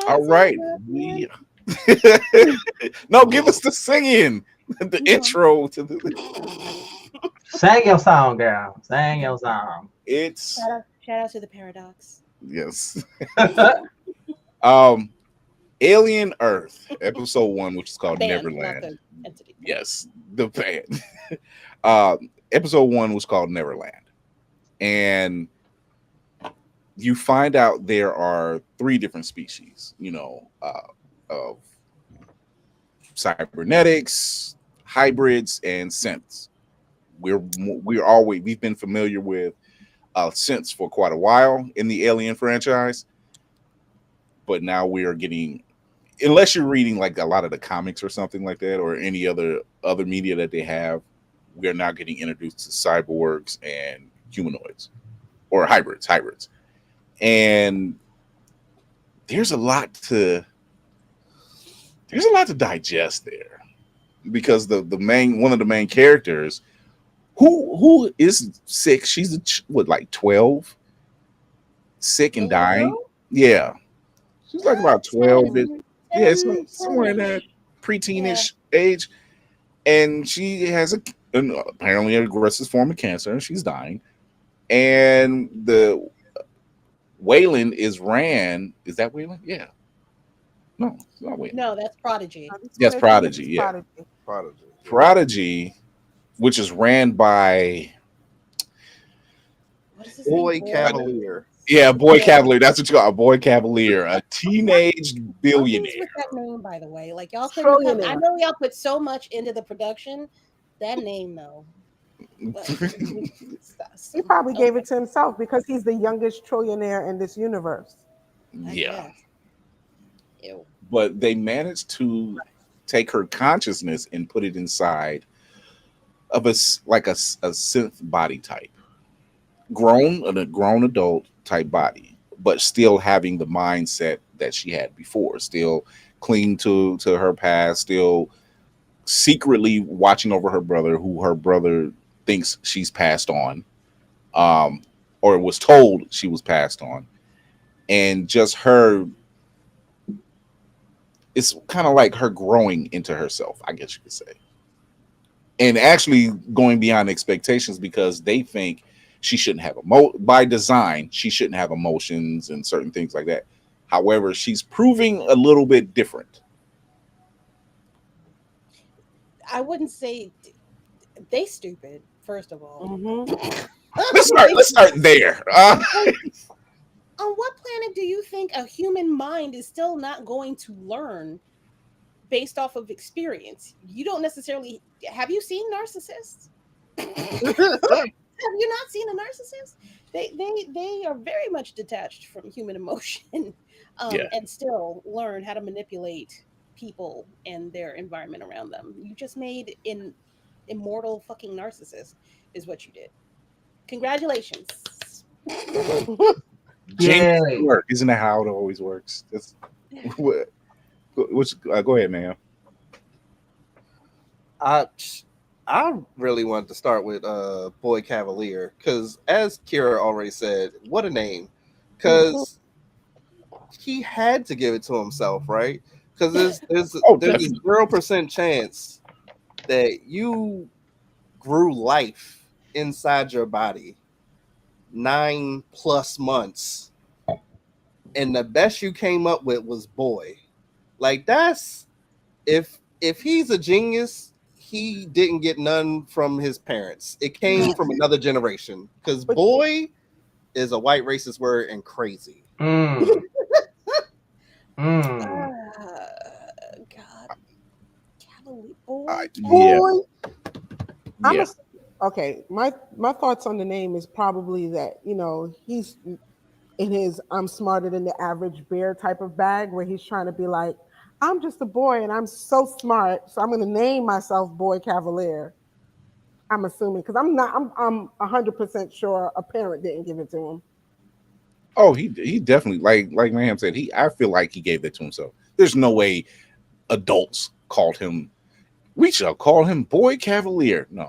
All right. We no, give us the singing, the intro to the. Sing your song, girl. Sing your song. It's Shout out to the paradox. yes. Um, Alien Earth, episode one, which is The called band, not Neverland. the entity. Yes, the band. Episode one was called Neverland, and you find out there are three different species. Of cybernetics, hybrids, and synths. We've been familiar with synths for quite a while in the Alien franchise, but now we are getting, unless you're reading like a lot of the comics or something like that, or any other media that they have, we are now getting introduced to cyborgs and humanoids or hybrids, and there's a lot to digest there because the main one of the main characters who is sick. She's like 12, sick The and little dying. girl? Yeah, she's like about 12. 10, Yeah, it's 10, somewhere in that 10-ish. Yeah. preteenish age, and she has apparently an aggressive form of cancer. She's dying, and the Wayland is ran. Is that Wayland? Yeah, no, it's not Wayland. No, that's Prodigy. Yes, Prodigy. Yeah, Prodigy. Yeah. Prodigy, which is ran by What is his Boy name? Cavalier. Boy Yeah. Cavalier. That's what you call a Boy Cavalier, a teenage What is billionaire. with that name, by the way? Like y'all couldn't come. I Trillionaire. know y'all put so much into the production. That name though. But He probably gave it to himself because he's the youngest trillionaire in this universe. I Yeah, guess. Ew. but they managed to take her consciousness and put it inside of a synth body type, a grown adult type body, but still having the mindset that she had before, still clinging to her past, still secretly watching over her brother, who her brother thinks she's passed on, or was told she was passed on, and just her. It's kind of like her growing into herself, I guess you could say, and actually going beyond expectations because they think she shouldn't have by design. She shouldn't have emotions and certain things like that. However, she's proving a little bit different. I wouldn't say they stupid. First of all, Mm-hmm. Let's start there. on what planet do you think a human mind is still not going to learn based off of experience? You don't necessarily have you seen narcissists? Have you not seen a narcissist? They are very much detached from human emotion, Yeah. and still learn how to manipulate people and their environment around them. You just made an immortal fucking narcissist, is what you did. Congratulations. Jinx Yay. work, isn't that how it always works? That's what. Go ahead, man. I I really wanted to start with Boy Cavalier because, as Kira already said, what a name! Because he had to give it to himself, right? Because there's a Definitely. 0% chance that you grew life inside your body 9+ months, and the best you came up with was boy. Like that's if he's a genius, he didn't get none from his parents. It came from another generation. Because boy is a white racist word and crazy. Mm. God, Cavalier boy. Yeah, Boy, I'm yeah. okay. My thoughts on the name is probably that he's in his I'm smarter than the average bear type of bag where he's trying to be like I'm just a boy and I'm so smart, so I'm going to name myself Boy Cavalier. I'm assuming because I'm 100% sure a parent didn't give it to him. Oh, he definitely like Mayhem said. I feel like he gave that to himself. There's no way adults called him. We shall call him Boy Cavalier. No.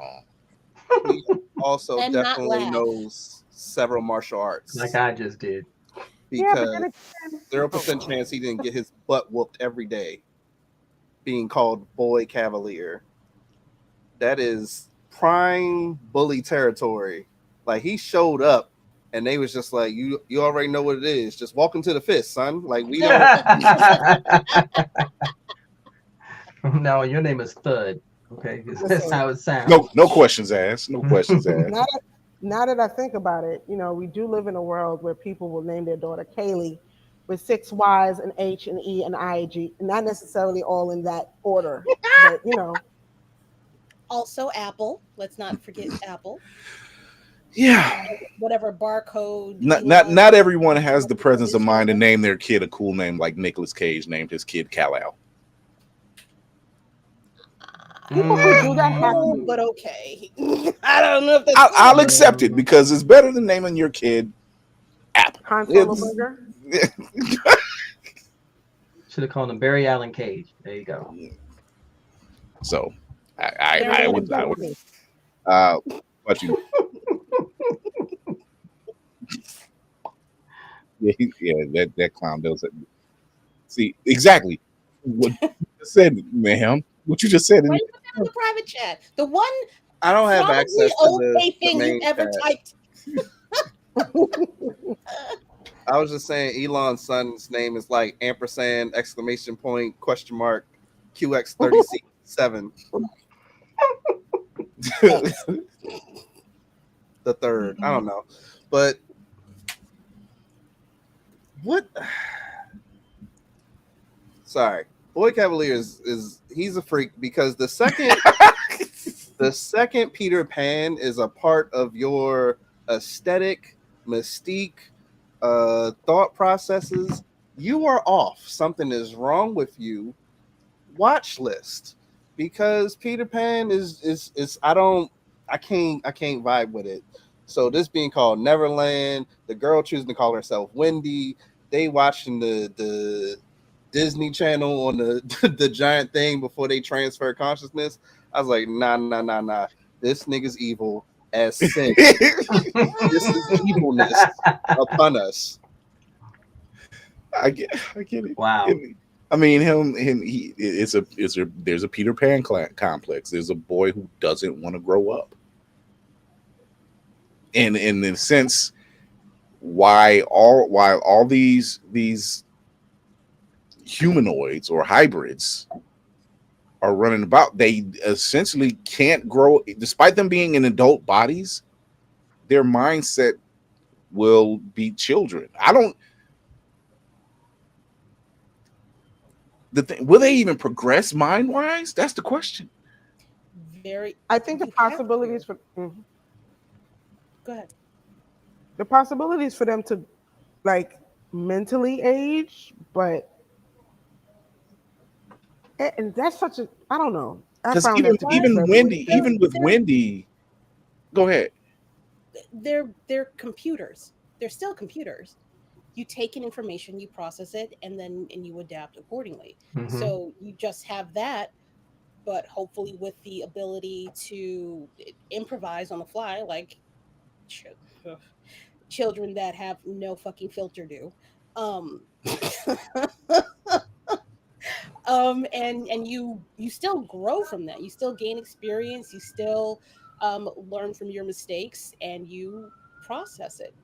He also And not definitely laugh. knows several martial arts. Like I just did. Yeah, but because then again, 0% chance he didn't get his butt whooped every day, being called Boy Cavalier. That is prime bully territory. Like he showed up and they was just like, you already know what it is. Just walk into the fist, son. Like we don't No, your name is Thud. Okay, 'cause that's listen, how it sounds. No questions asked. No questions asked. now that, now that I think about it, we do live in a world where people will name their daughter Kaylee with six Y's, an H, an E, an I, G, not necessarily all in that order, but Also, Apple. Let's not forget Apple. Yeah. Whatever barcode. Not Elon. everyone has the presence of mind to name their kid a cool name like Nicolas Cage named his kid Kal-El. people who do that have Oh, to. but okay. I don't know if that's I'll accept it because it's better than naming your kid Apple. Han Solo burger. Should have called him Barry Allen Cage. There you go. So I would but you yeah, that clown does it. See exactly what you just said, ma'am. What you just said. Why you put that in the private chat? The one I don't have probably access to okay the thing main you ever chat. typed. I was just saying Elon's son's name is like ampersand exclamation point question mark QX37 the third. I don't know, but what? Sorry, Boy Cavalier is he's a freak because the second Peter Pan is a part of your aesthetic mystique thought processes, you are off. Something is wrong with you. Watch list because Peter Pan is I can't vibe with it. So this being called Neverland, the girl choosing to call herself Wendy, they watching the Disney Channel on the the giant thing before they transfer consciousness. I was like, nah. This nigga's evil as sin. This is evilness upon us. I get it. Wow. I mean, there's a Peter Pan complex. There's a boy who doesn't want to grow up, and in the sense, why all these humanoids or hybrids are running about, they essentially can't grow, despite them being in adult bodies. Their mindset will be children. Will they even progress mind wise? That's the question. I think the possibilities for Go ahead. the possibilities for them to like mentally age, but and that's such a I don't know. I Because found that to be even very Wendy, weird. even with Wendy, go ahead. They're computers. They're still computers. You take in information, you process it, and you adapt accordingly. Mhm. So you just have that, but hopefully with the ability to improvise on the fly, like ch- ugh, children that have no fucking filter do. Um, and you still grow from that. You still gain experience. You still learn from your mistakes, and you process it.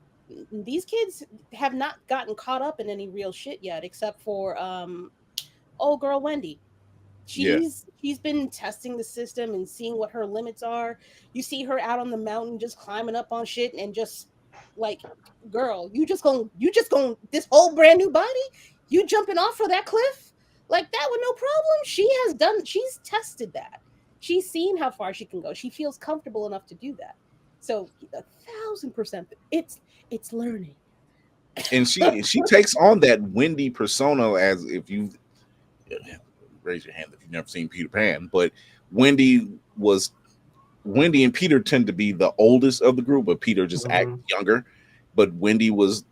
These kids have not gotten caught up in any real shit yet, except for old girl Wendy. Yeah. She's been testing the system and seeing what her limits are. You see her out on the mountain just climbing up on shit and just like, girl, you just going this whole brand new body, you jumping off for that cliff like that with no problem. She's tested that. She's seen how far she can go. She feels comfortable enough to do that. So 1,000%, it's learning. And she takes on that Wendy persona, as if you raise your hand if you've never seen Peter Pan, but Wendy and Peter tend to be the oldest of the group, but Peter just acts younger. But Wendy was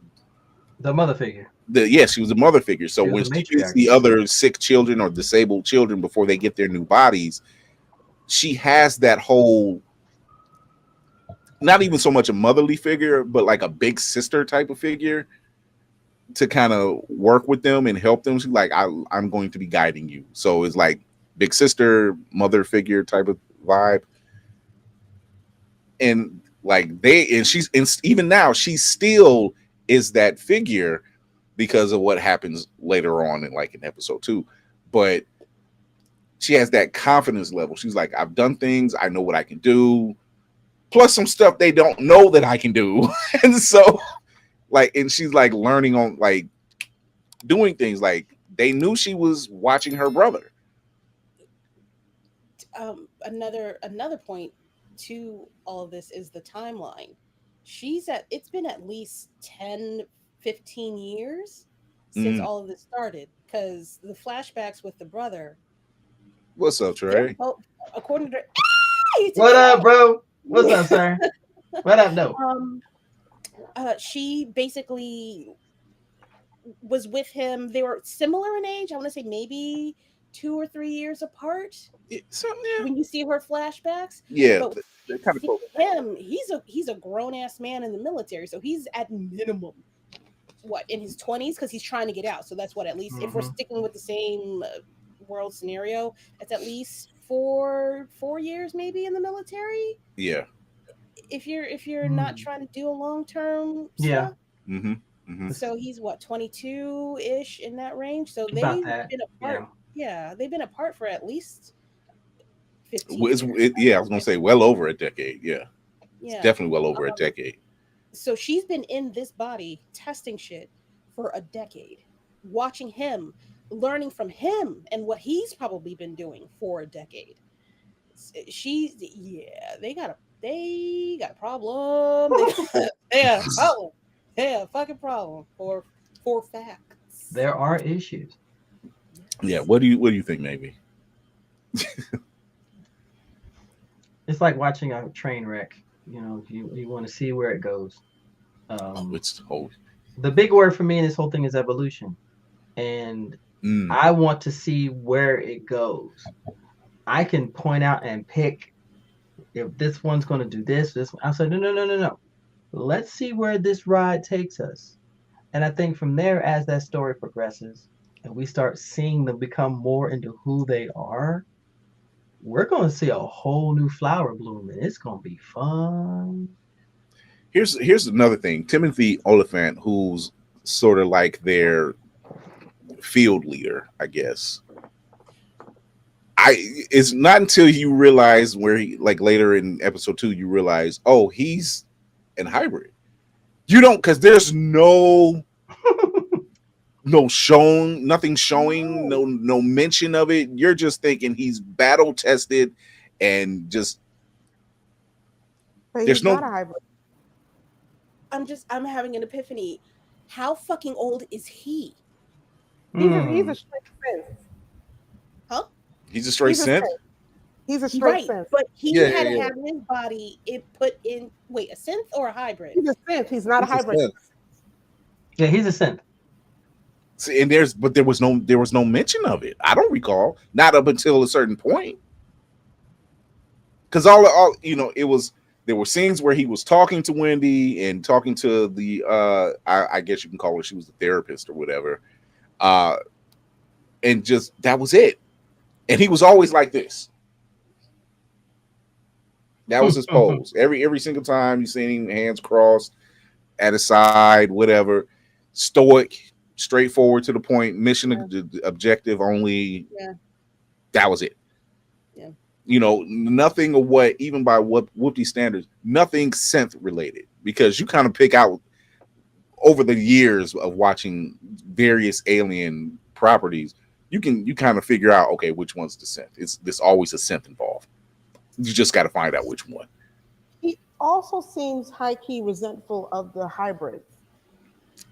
the mother figure. She was a mother figure. So when she meets the other sick children or disabled children before they get their new bodies, she has that whole, not even so much a motherly figure, but like a big sister type of figure. to kind of work with them and help them. She's like, I'm going to be guiding you. So it's like big sister, mother figure type of vibe. And like and even now, she still is that figure because of what happens later on in episode 2. But she has that confidence level. She's like, I've done things, I know what I can do, plus some stuff they don't know that I can do. And so and she's like learning on like doing things. Like they knew she was watching her brother. Another point to all of this is the timeline. It's been at least 10, 15 years since Mm. all of this started, because the flashbacks with the brother, What's up, they're Trey? both according to What up, bro? What's up, sir? What up, though? She basically was with him. They were similar in age. I want to say maybe 2 or 3 years apart. Yeah, When you see her flashbacks, yeah, but they're kind of see close. him, he's a grown ass man in the military, so he's at minimum in his 20s, because he's trying to get out. So that's what, at least if we're sticking with the same world scenario, it's at least 4 years maybe in the military. Yeah. If you're not trying to do a long-term Yeah. stuff. Mm-hmm. Mm-hmm. So he's 22-ish in that range. So About they've that, been apart. Yeah, they've been apart for at least 15 Yeah, I was gonna say well over a decade. Yeah. It's Yeah. definitely well over a decade. So she's been in this body testing shit for a decade, watching him, learning from him and what he's probably been doing for a decade. They got a problem. They got a problem. Yeah, fucking problem for facts. There are issues. Yeah. What do you think, maybe? It's like watching a train wreck. You know, you want to see where it goes. It's whole. The big word for me in this whole thing is evolution, and I want to see where it goes. I can point out and pick if this one's going to do this. I said no. Let's see where this ride takes us. And I think from there, as that story progresses and we start seeing them become more into who they are, we're going to see a whole new flower bloom, and it's going to be fun. Here's another thing. Timothy Oliphant, who's sort of like their field leader, I guess. It's not until you realize where he, like later in episode 2, you realize, oh, he's an hybrid. You don't, because there's nothing showing, no mention of it. You're just thinking he's battle tested and just. But there's he's no. not a hybrid. I'm having an epiphany. How fucking old is he? He's a straight synth. Huh? He's a straight synth. He's a straight Right, synth. but he had to have his body put in. Wait, a synth or a hybrid? He's a synth. He's not a hybrid. Yeah, he's a synth. See, and there was no mention of it. I don't recall. Not up until a certain point. Because all it was. There were scenes where he was talking to Wendy and talking to the I guess you can call her, she was the therapist or whatever. And just that was it. And he was always like this. That was his pose. Every single time you seen him, hands crossed at his side, whatever. Stoic, straightforward to the point, mission objective only. Yeah. That was it. Yeah. Nothing of what, even by Whoopty standards, nothing synth related, because you kind of pick out over the years of watching various Alien properties, you kind of figure out, okay, which one's the synth. There's always a synth involved. You just got to find out which one. He also seems high-key resentful of the hybrids.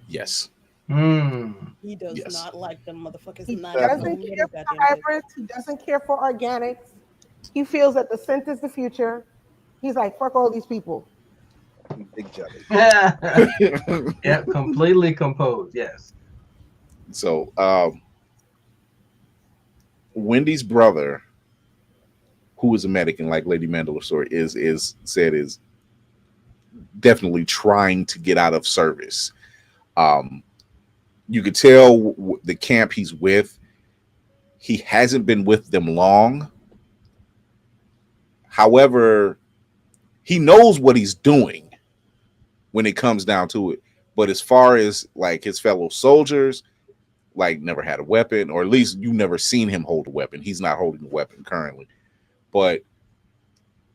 Yes. He does not like them motherfuckers. He doesn't care for hybrids. He doesn't care for organics. He feels that the synth is the future. He's like, fuck all these people. Big jelly. Yeah, completely composed. Yes. So, Wendy's brother, who is a medic, and like Lady Mandela story is definitely trying to get out of service. You could tell the camp he's with, he hasn't been with them long. However, he knows what he's doing when it comes down to it. But as far as like his fellow soldiers, like never had a weapon, or at least you never seen him hold a weapon. He's not holding a weapon currently, but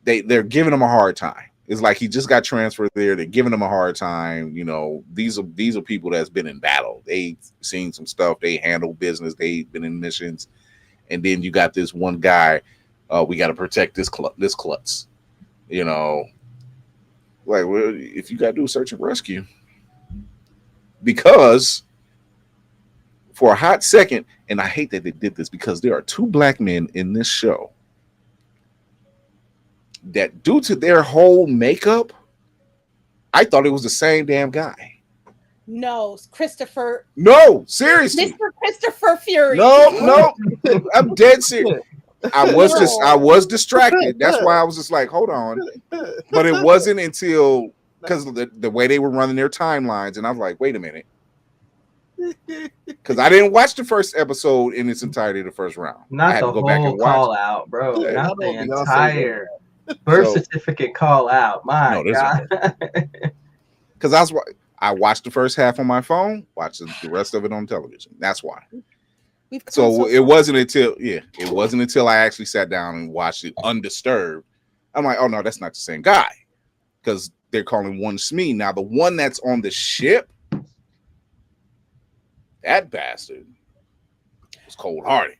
they're giving him a hard time. It's like he just got transferred there. They're giving him a hard time. You know, these are people that's been in battle. They've seen some stuff. They handle business. They've been in missions, and then you got this one guy. We got to protect this klutz. You know, like, well, if you got to do search and rescue, because for a hot second, and I hate that they did this because there are two black men in this show that, due to their whole makeup, I thought it was the same damn guy. No, Christopher. No, seriously. Mr. Christopher Fury. No, I'm dead serious. I was distracted. That's why I was just like, hold on. But it wasn't until, because of the way they were running their timelines, and I was like, wait a minute. Because I didn't watch the first episode in its entirety, the first round. Not I had the to go back whole and watch call it. out, bro. Yeah, Not the I know Beyonce entire birth So- certificate call out. My No, God. Because I watched the first half on my phone, watched the rest of it on television. That's why. We've come So it far. wasn't until I actually sat down and watched it undisturbed. I'm like, oh no, that's not the same guy, because they're calling one Smee. Now the one that's on the ship, that bastard was cold hearted.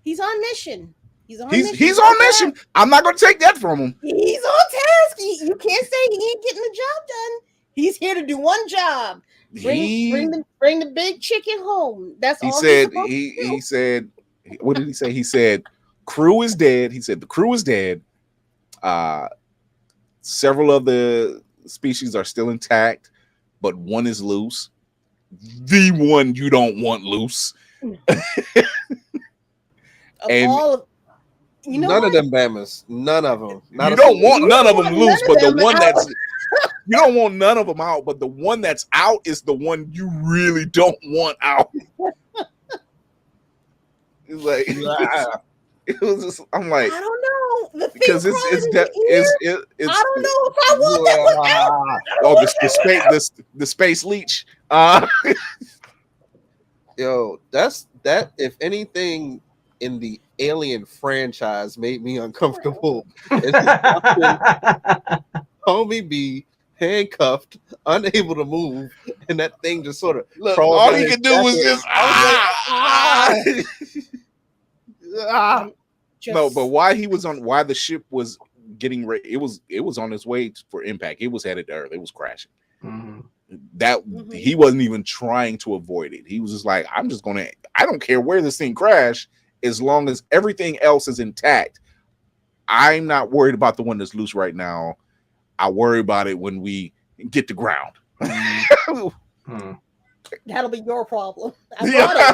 He's on mission. He's on mission. I'm not gonna take that from him. He's on task. You can't say he ain't getting the job done. He's here to do one job. Bring the big chicken home. That's all He said, what did he say? He said, crew is dead. He said the crew is dead. Several of the species are still intact, but one is loose. The one you don't want loose. None of them Bamas. None of them. You don't want none of them loose, but the one that's you don't want none of them out, but the one that's out is the one you really don't want out. It's like it was just, I'm like, I don't know. The thing because it's I don't know if I want that one out. Oh, the space leech. Yo, that's that. If anything in the Alien franchise made me uncomfortable, it's homie be handcuffed, unable to move, and that thing just sort of all he could do was just no, but why the ship was getting ready, it was on its way for impact. It was headed to Earth. It was crashing. Mm-hmm. He wasn't even trying to avoid it. He was just like, I don't care where this thing crashed, as long as everything else is intact. I'm not worried about the one that's loose right now. I worry about it when we get to ground. That'll be your problem. Yeah.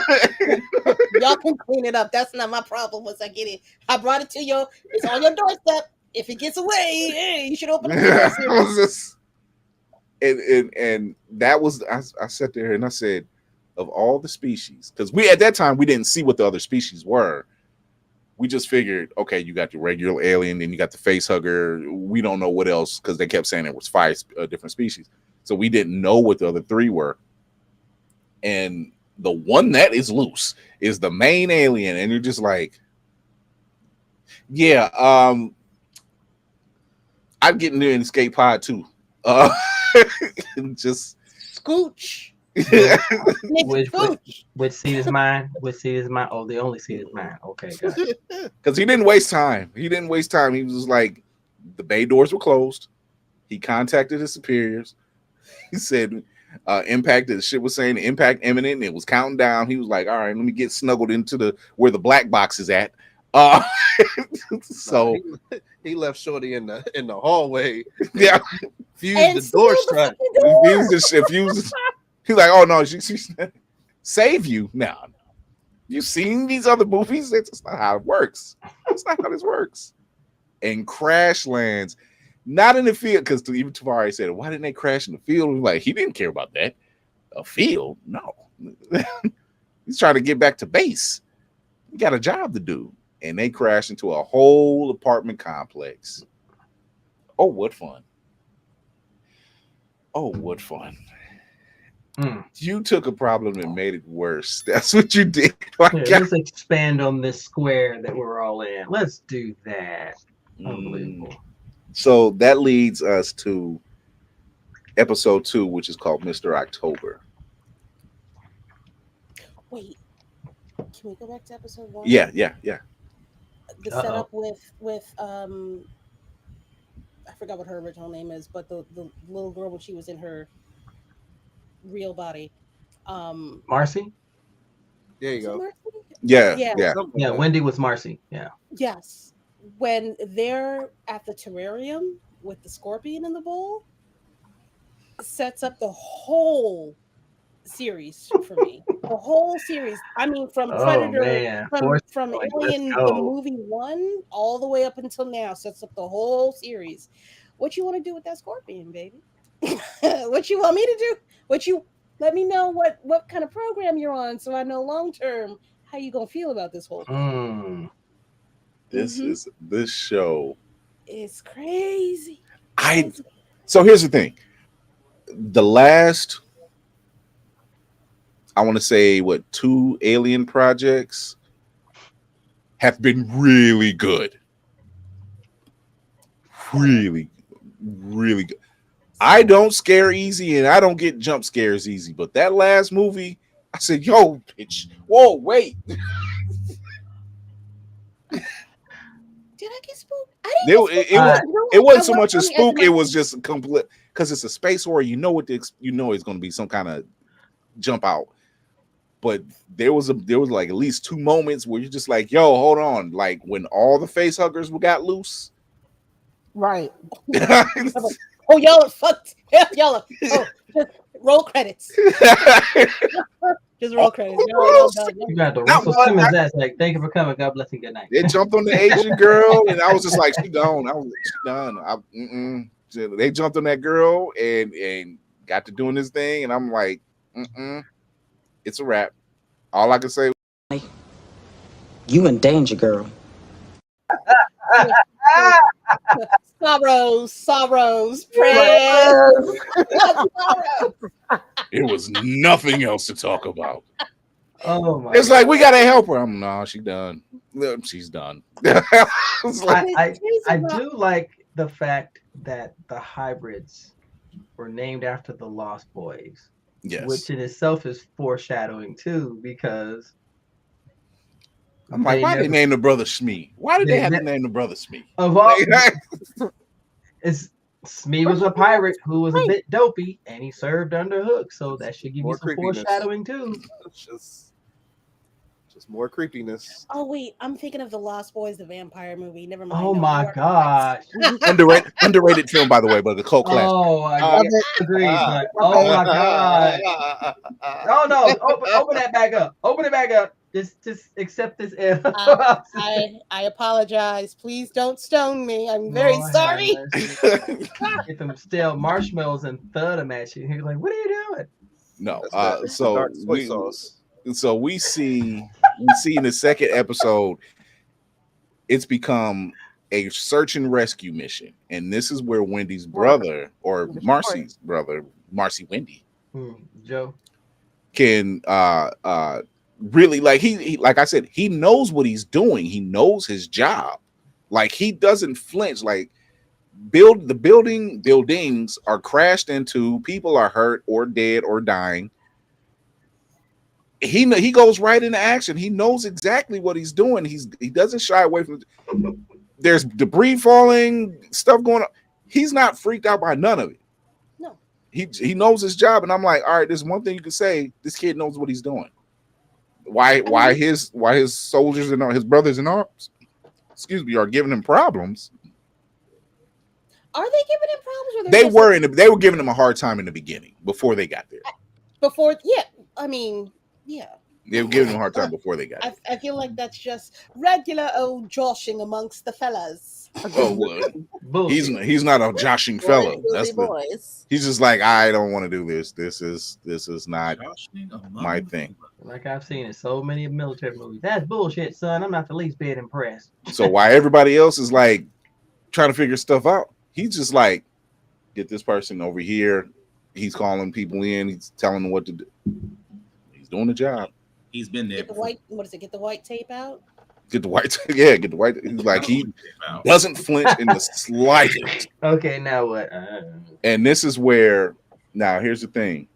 Y'all can clean it up. That's not my problem once I get it. I brought it to you. It's on your doorstep. If it gets away, hey, you should open the door. And that was, I sat there and I said, of all the species, because at that time we didn't see what the other species were. We just figured, okay, you got the regular alien, then you got the face hugger. We don't know what else, because they kept saying it was 5 different species. So we didn't know what the other 3 were. And the one that is loose is the main alien, and you're just like, yeah, I'd get in there and escape pod too. Just Scooch. Which seat is mine? Which seat is mine? Oh, the only seat is mine. Okay, got it. Because he didn't waste time. He was like, the bay doors were closed. He contacted his superiors. He said, impact, the shit was saying the impact imminent, and it was counting down. He was like, all right, let me get snuggled into where the black box is at. So he left Shorty in the hallway. Yeah. Fused the door shut. Fused. He's like, oh no, she save you. No. You seen these other movies? That's not how it works. That's not how this works. And crash lands. Not in the field, because even Tavares said, "Why didn't they crash in the field?" We're like, he didn't care about that. A field? No. He's trying to get back to base. He got a job to do. And they crashed into a whole apartment complex. Oh, what fun. Oh, what fun. You took a problem and made it worse. That's what you did. Let's expand on this square that we're all in. Let's do that. Unbelievable. So that leads us to episode 2, which is called Mr. October. Wait, can we go back to episode 1? Yeah. The setup with I forgot what her original name is, but the little girl when she was in her real body. Marcy? There you go. Marcy? Yeah. Wendy was Marcy. Yeah. Yes. When they're at the terrarium with the scorpion in the bowl, sets up the whole series for me. The whole series. I mean, from Predator, from Alien the movie 1 all the way up until now, sets up the whole series. What you want to do with that scorpion, baby? What you want me to do? Let me know what kind of program you're on, so I know long term how you gonna feel about this whole thing. This show is crazy. So here's the thing. The last, I want to say, 2 Alien projects have been really good. Really, really good. I don't scare easy and I don't get jump scares easy, but that last movie, I said, yo, bitch, whoa, wait. Did I get spooked? It wasn't so much a spook. It was just complete, because it's a space horror. You know it's going to be some kind of jump out. But there was like at least 2 moments where you're just like, yo, hold on. Like when all the face huggers got loose. Right. Oh, y'all fucked. Y'all. Oh, just roll credits. Just roll credits. You got the Russell Simmons ass. Like, thank you for coming. God bless and good night. They jumped on the Asian girl, and I was just like, she gone. I was like, she done. They jumped on that girl and got to doing this thing, and I'm like, it's a wrap. All I can say, you in danger, girl. Sorrows, prayers. It was nothing else to talk about. Oh my! It's like we gotta help her. No, she's done. She's done. I do like the fact that the hybrids were named after the Lost Boys. Yes, which in itself is foreshadowing too, because I'm like, why did they name the brother Smee? Why did they have to name the brother Smee? Of all, Smee was a pirate who was a bit dopey, and he served under Hook, so that should give you some foreshadowing too. Just more creepiness. Oh wait, I'm thinking of the Lost Boys, the vampire movie. Never mind. Oh my gosh! Underrated film, by the way, but the cult classic. Oh, I agree. But oh my god! Oh no! Open that back up. Open it back up. Just accept this. I apologize. Please don't stone me. I'm very sorry. Get them stale marshmallows and thud them at you. You're like, what are you doing? No. So we see in the second episode, it's become a search and rescue mission, and this is where Wendy's brother, or Marcy's brother, Marcy Wendy, Joe, can really, like he like I said, he knows what he's doing. He knows his job. Like he doesn't flinch. Like buildings are crashed into, people are hurt or dead or dying. He goes right into action. He knows exactly what he's doing. He doesn't shy away from it. There's debris falling, stuff going on. He's not freaked out by none of it. No. He knows his job, and I'm like, all right, there's one thing you can say: this kid knows what he's doing. Why his soldiers and his brothers in arms, are giving him problems? Are they giving him problems? Or they were giving him a hard time in the beginning before they got there. Before, yeah. I mean, yeah. They were giving him a hard time before they got it. I feel like that's just regular old joshing amongst the fellas. Oh, well, Bullshit. he's not a joshing fellow. That's boys. he's just like, I don't want to do this. This is not Joshing among my the thing. Like I've seen in so many military movies. That's bullshit, son. I'm not the least bit impressed. So while everybody else is like trying to figure stuff out, he's just like, get this person over here. He's calling people in. He's telling them what to do. He's doing the job. He's been there. Get the white, what is it? Get the white tape out. Get the white. Yeah, get the white. He's like, he doesn't flinch in the slightest. Okay, now what? And this is where, now here's the thing.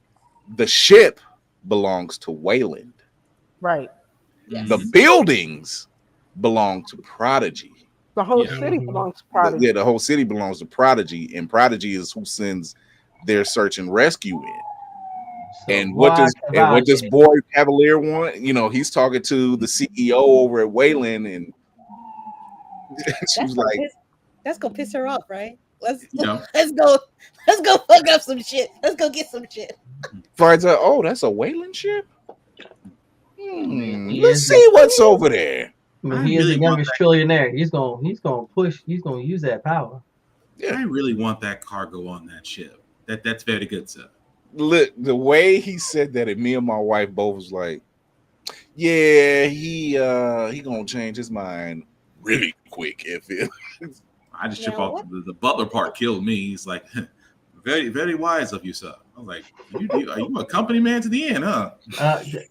The ship belongs to Wayland. Right. Yes. The buildings belong to Prodigy. The whole Yeah. city belongs to Prodigy. Yeah, the whole city belongs to Prodigy, and Prodigy is who sends their search and rescue in. So And what does Prodigy. boy Cavalier want? You know, he's talking to the CEO over at Wayland, and she was like, That's gonna piss her off, right? Let's Yeah. let's go fuck up some shit. Let's go get some shit. finds out, oh, that's a Wayland ship. He Let's is see what's over there. I mean, I he is really the want youngest trillionaire. He's gonna push. He's gonna use that power. I really want that cargo on that ship. That's very good, sir. Look, the way he said that, and me and my wife both was like, yeah, he gonna change his mind really quick if it. I just trip Now off the butler part killed me. He's like, very, very wise of you, sir. I was like, are you a company man to the end, huh?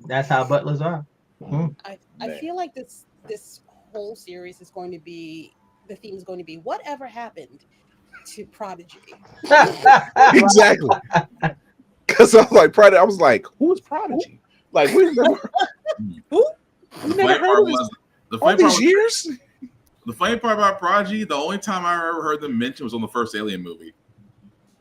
That's how butlers are. I Man. feel like this whole series is going to be, the theme is going to be whatever happened to Prodigy. Exactly. Because I was like, I was like, who is Prodigy? Like, we never, Who? we never heard of this all these years. The funny part about Prodigy, the only time I ever heard them mentioned was on the first Alien movie.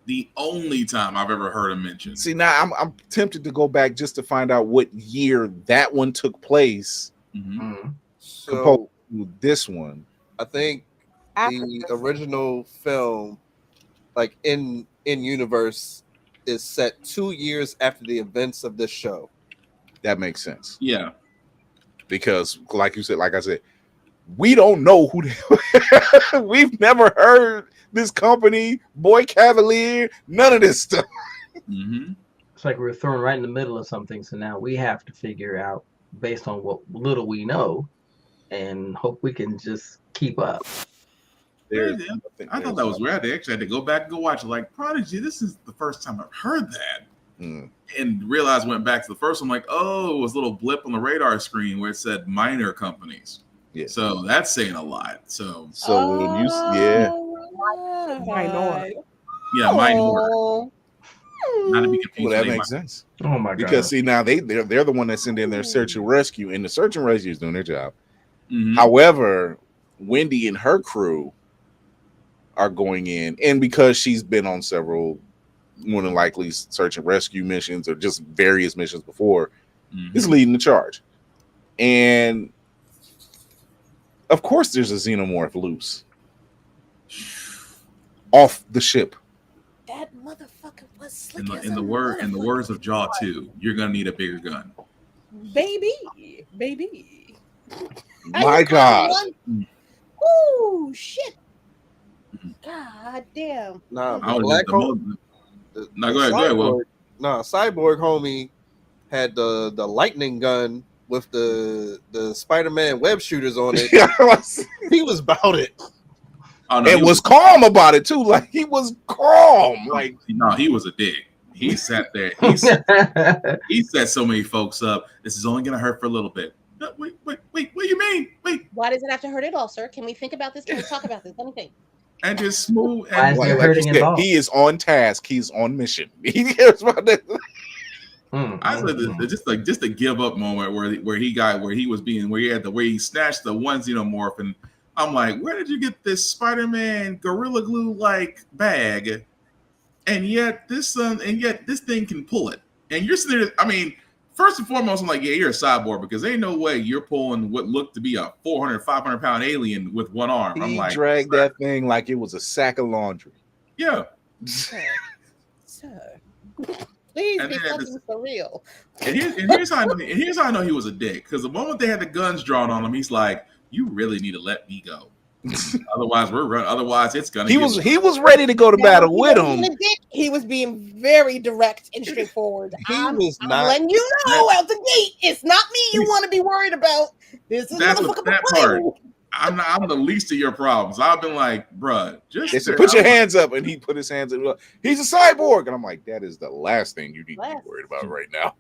The only time I've ever heard them mentioned. See, now I'm tempted to go back just to find out what year that one took place. Mm-hmm. Composed So to this one. I think the original film, like in universe, is set 2 years after the events of this show. That makes sense. Yeah. Because, like you said, like I said, we don't know who we've never heard this company, Boy Cavalier, none of this stuff. Mm-hmm. It's like we're thrown right in the middle of something. So now we have to figure out based on what little we know, and hope we can just keep up. I thought that was weird. They actually had to go back and go watch it. Like, Prodigy, this is the first time I've heard that. And realized, went back to the first one, like, oh, it was a little blip on the radar screen where it said minor companies. Yeah. So that's saying a lot. So when you, yeah. Minor. Yeah, minor. Not to be confused. Well, that makes sense. Oh my god! Because see, now they're the one that send in their search and rescue, and the search and rescue is doing their job. Mm-hmm. However, Wendy and her crew are going in, and because she's been on several, more than likely, search and rescue missions or just various missions before, is leading the charge. And of course, there's a xenomorph loose off the ship. That motherfucker was slick as In the a words of Jaw 2, you're gonna need a bigger gun. baby. My God. Oh shit. God damn. Nah, I was Black just Hole. No, go ahead, Will. Nah, Cyborg homie had the lightning gun with the Spider-Man web shooters on it. He was about it. Oh, no, It was calm about it too. Like he was calm. Like no, he was a dick. He sat there. He set so many folks up. This is only gonna hurt for a little bit. No, wait. What do you mean? Wait. Why does it have to hurt at all, sir? Can we think about this? Can we talk about this? Let me think. And just smooth. Why And is like, there like you hurting said, involved? he is on task. He's on mission. He cares about that. I said just a give up moment where he snatched the one xenomorph, and I'm like, where did you get this Spider-Man Gorilla Glue like bag? And yet this thing can pull it. And you're sitting there, I mean, first and foremost, I'm like, yeah, you're a cyborg because ain't no way you're pulling what looked to be a 400, 500 pound alien with one arm. I'm He like, dragged that thing like it was a sack of laundry. yeah. Sir. Please And be then at fucking for real. And here's how I know he was a dick. Because the moment they had the guns drawn on him, he's like, "You really need to let me go. Otherwise, we're run. Otherwise, it's gonna." He was ready to go to battle with him. He was being very direct and straightforward. I'm letting you know out the gate. It's not me you want to be worried about. This is that part. I'm the least of your problems. I've been like, bruh, just put your hands up, and he put his hands up. He's a cyborg, and I'm like, that is the last thing you need to be worried about right now.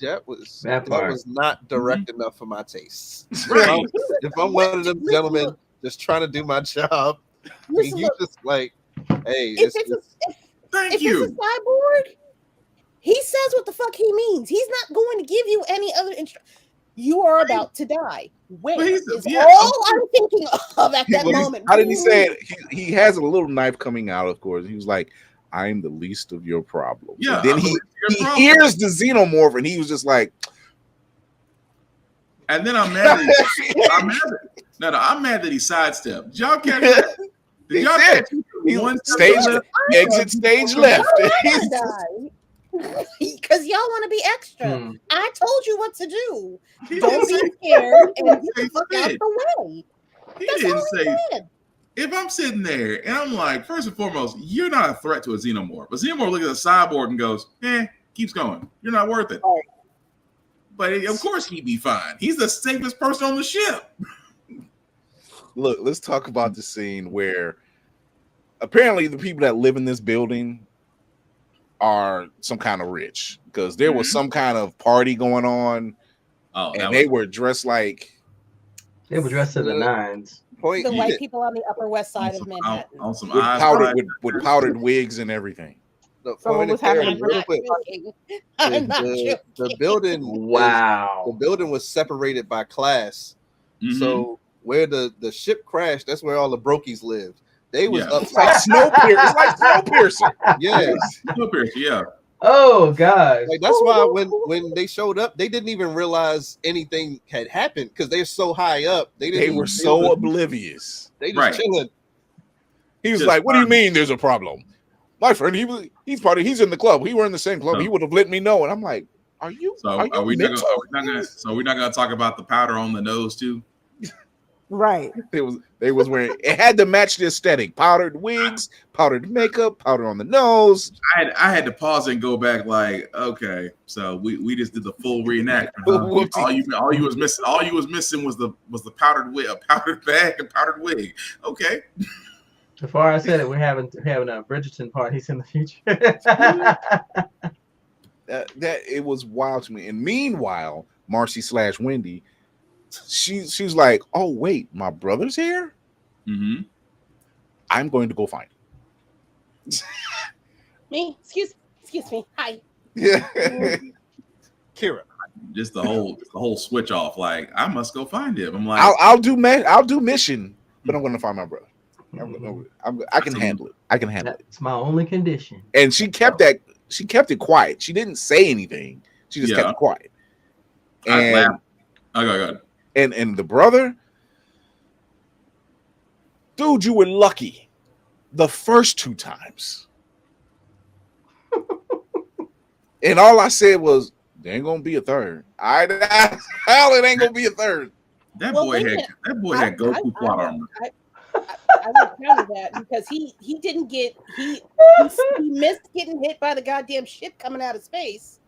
That was not direct enough for my tastes. Right. If I'm one of them gentlemen just trying to do my job, and you just like, hey, if it's a cyborg, he says what the fuck he means. He's not going to give you any other instruction. You are about to die. Where is all I'm thinking of at that moment. How did he say it? He has a little knife coming out, of course. He was like, I'm the least of your problems. Yeah. And then he hears the xenomorph, and he was just like, and then I'm mad. I'm mad that he sidestepped. Did y'all catch that? Did y'all catch one exit stage left? Because y'all want to be extra. I told you what to do. Don't be scared and get the fuck out the way. He didn't say. If I'm sitting there and I'm like, first and foremost, you're not a threat to a xenomorph. A xenomorph looks at a cyborg and goes, keeps going. You're not worth it. Oh. But of course he'd be fine. He's the safest person on the ship. Look, let's talk about the scene where apparently the people that live in this building are some kind of rich, because there was some kind of party going on. And they were dressed like to the nines. The white people on the Upper West Side of Manhattan. On some with powdered wigs and everything. Someone was having the building. Wow. The building was separated by class. So where the ship crashed, that's where all the brokies lived. They was up like Snowpiercer. It's like Snowpiercer. Yeah. Snowpiercer, yeah. Oh gosh. Like that's why when they showed up, they didn't even realize anything had happened because they're so high up. They were so oblivious. They just chilling. He was like, "What do you mean there's a problem? My friend, he's in the club. He were in the same club. He would have let me know." And I'm like, Are we not gonna talk about the powder on the nose too? Right. They was wearing it had to match the aesthetic. Powdered wigs, powdered makeup, powder on the nose. I had to pause and go back like, okay, so we just did the full reenactment. Huh? all you was missing was the powdered wig, a powdered bag and powdered wig. Okay. Before I said it, we're having a Bridgerton parties in the future. that it was wild to me. And meanwhile, Marcy / Wendy, she's like, oh wait, my brother's here. I'm going to go find him. Me? Excuse me. Hi. Yeah. Kira. Just the whole switch off. Like, I must go find him. I'm like, I'll do mission, but I'm going to find my brother. I can handle it. It's my only condition. And she kept that. She kept it quiet. She didn't say anything. She just kept it quiet. And go. And the brother, dude, you were lucky the first 2 times. And all I said was, there ain't gonna be a third. Hell, it ain't gonna be a third. That boy had Goku plot armor. I would counter that because he missed getting hit by the goddamn ship coming out of space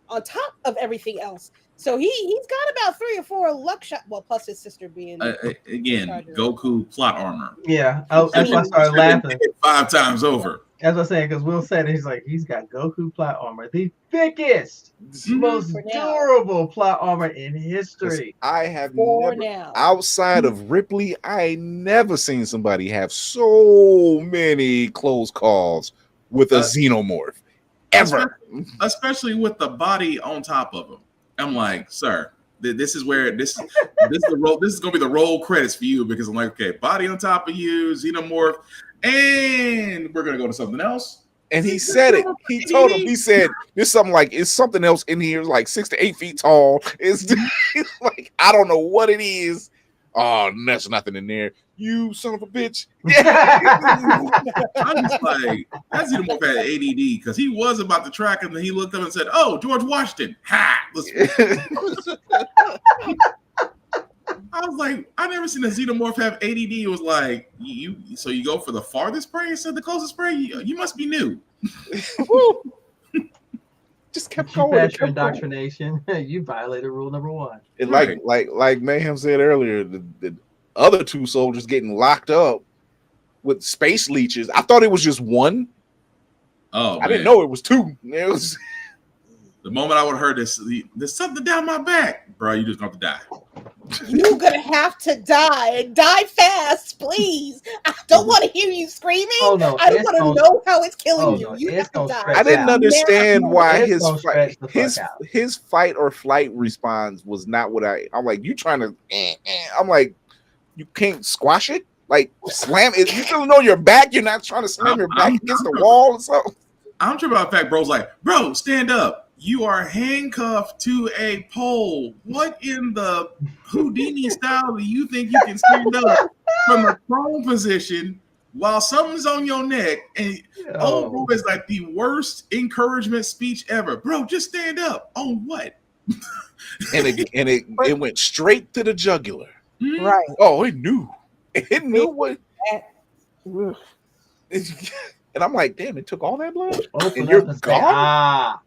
on top of everything else. So he's got about 3 or 4 luck shots. Well, plus his sister being again Goku plot armor. Yeah, that's why I started laughing 5 times over. As I was saying, because Will said he's got Goku plot armor, the thickest, most durable plot armor in history. I have never, outside of Ripley, I never seen somebody have so many close calls with a xenomorph ever, especially with the body on top of him. I'm like, sir, this is where this is the role. This is gonna be the roll credits for you because I'm like, okay, body on top of you, xenomorph. And we're gonna go to something else. And he said it. He told him. He said, "There's something like it's something else in here, like 6 to 8 feet tall. It's like I don't know what it is. Oh, there's nothing in there. You son of a bitch. I'm just like, that Xenomorph had ADD because he was about to track him, and he looked up and said, "Oh, George Washington." Ha! I was like, I never seen a Xenomorph have ADD. It was like, so you go for the farthest prey instead of the closest prey? You must be new. Just kept You going. passed your indoctrination. You violated rule number 1. And Right. like Mayhem said earlier, the other 2 soldiers getting locked up with space leeches. I thought it was just one. Oh, I didn't know it was 2. It was the moment I would have heard this, there's something down my back, bro. You just going to die. You're gonna have to die and die fast, please. I don't want to hear you screaming. Oh, no, I don't want to know how it's killing you. no, You it's have to gonna die. stretch I didn't out. understand why It's his gonna stretch the fuck out. his fight or flight response was not what I'm like. You trying to? I'm like, you can't squash it. Like slam it. You feeling on your back. You're not trying to slam your back against the wall or something. I'm tripping about the fact, bro's like, bro, stand up. You are handcuffed to a pole. What in the Houdini style do you think you can stand up from the prone position while something's on your neck? And bro is like the worst encouragement speech ever. Bro, just stand up. On what? And it went straight to the jugular. Right. Oh, it knew. It knew what. And I'm like, damn, it took all that blood. And you're gone.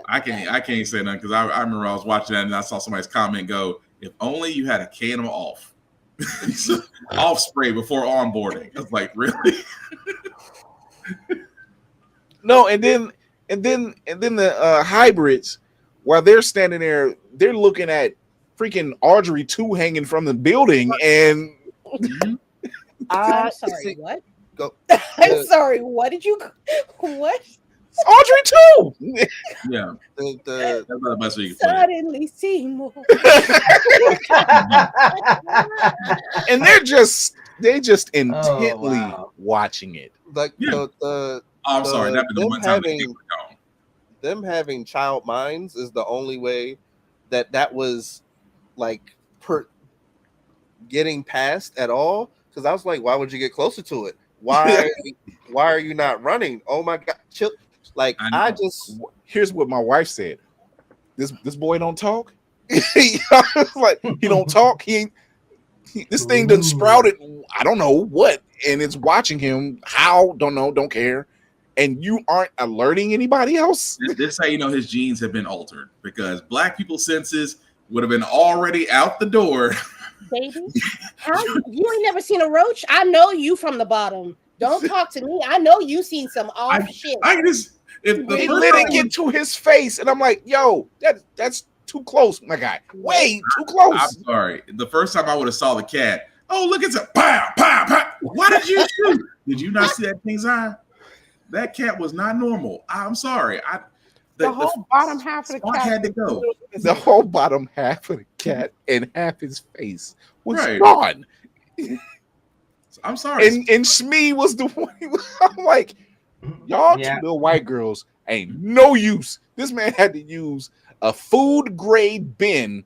I can't say nothing because I remember I was watching that and I saw somebody's comment go, if only you had a can of off. Off spray before onboarding. I was like, really? No, and then the hybrids, while they're standing there, they're looking at freaking Audrey 2 hanging from the building, and I'm sorry, what? Go. I'm sorry, what did you what? Audrey 2. Yeah. That's not the best way you can put it. Suddenly Seymour. And they just intently watching it. Like I'm sorry, that been the one time them having child minds is the only way that was like getting past at all. Because I was like, why would you get closer to it? Why are you not running? Oh my god, chill. Like Here's what my wife said. This boy don't talk. Like he don't talk. This thing done sprouted. I don't know what, and it's watching him. How? Don't know. Don't care. And you aren't alerting anybody else. This is how you know his genes have been altered, because black people's senses would have been already out the door. Baby, you ain't never seen a roach? I know you from the bottom. Don't talk to me. I know you seen some shit. They let it get to his face, and I'm like, yo, that's too close, my guy. Way too close. I'm sorry. The first time I would have saw the cat, oh, look, it's a pow, pow, pow. Why did you shoot? Did you not see that thing's eye? That cat was not normal. I'm sorry. The whole bottom half of the cat had to go. The whole bottom half of the cat and half his face was Right. gone. I'm sorry. And Shmee was the one. I'm like, y'all two little white girls ain't no use. This man had to use a food grade bin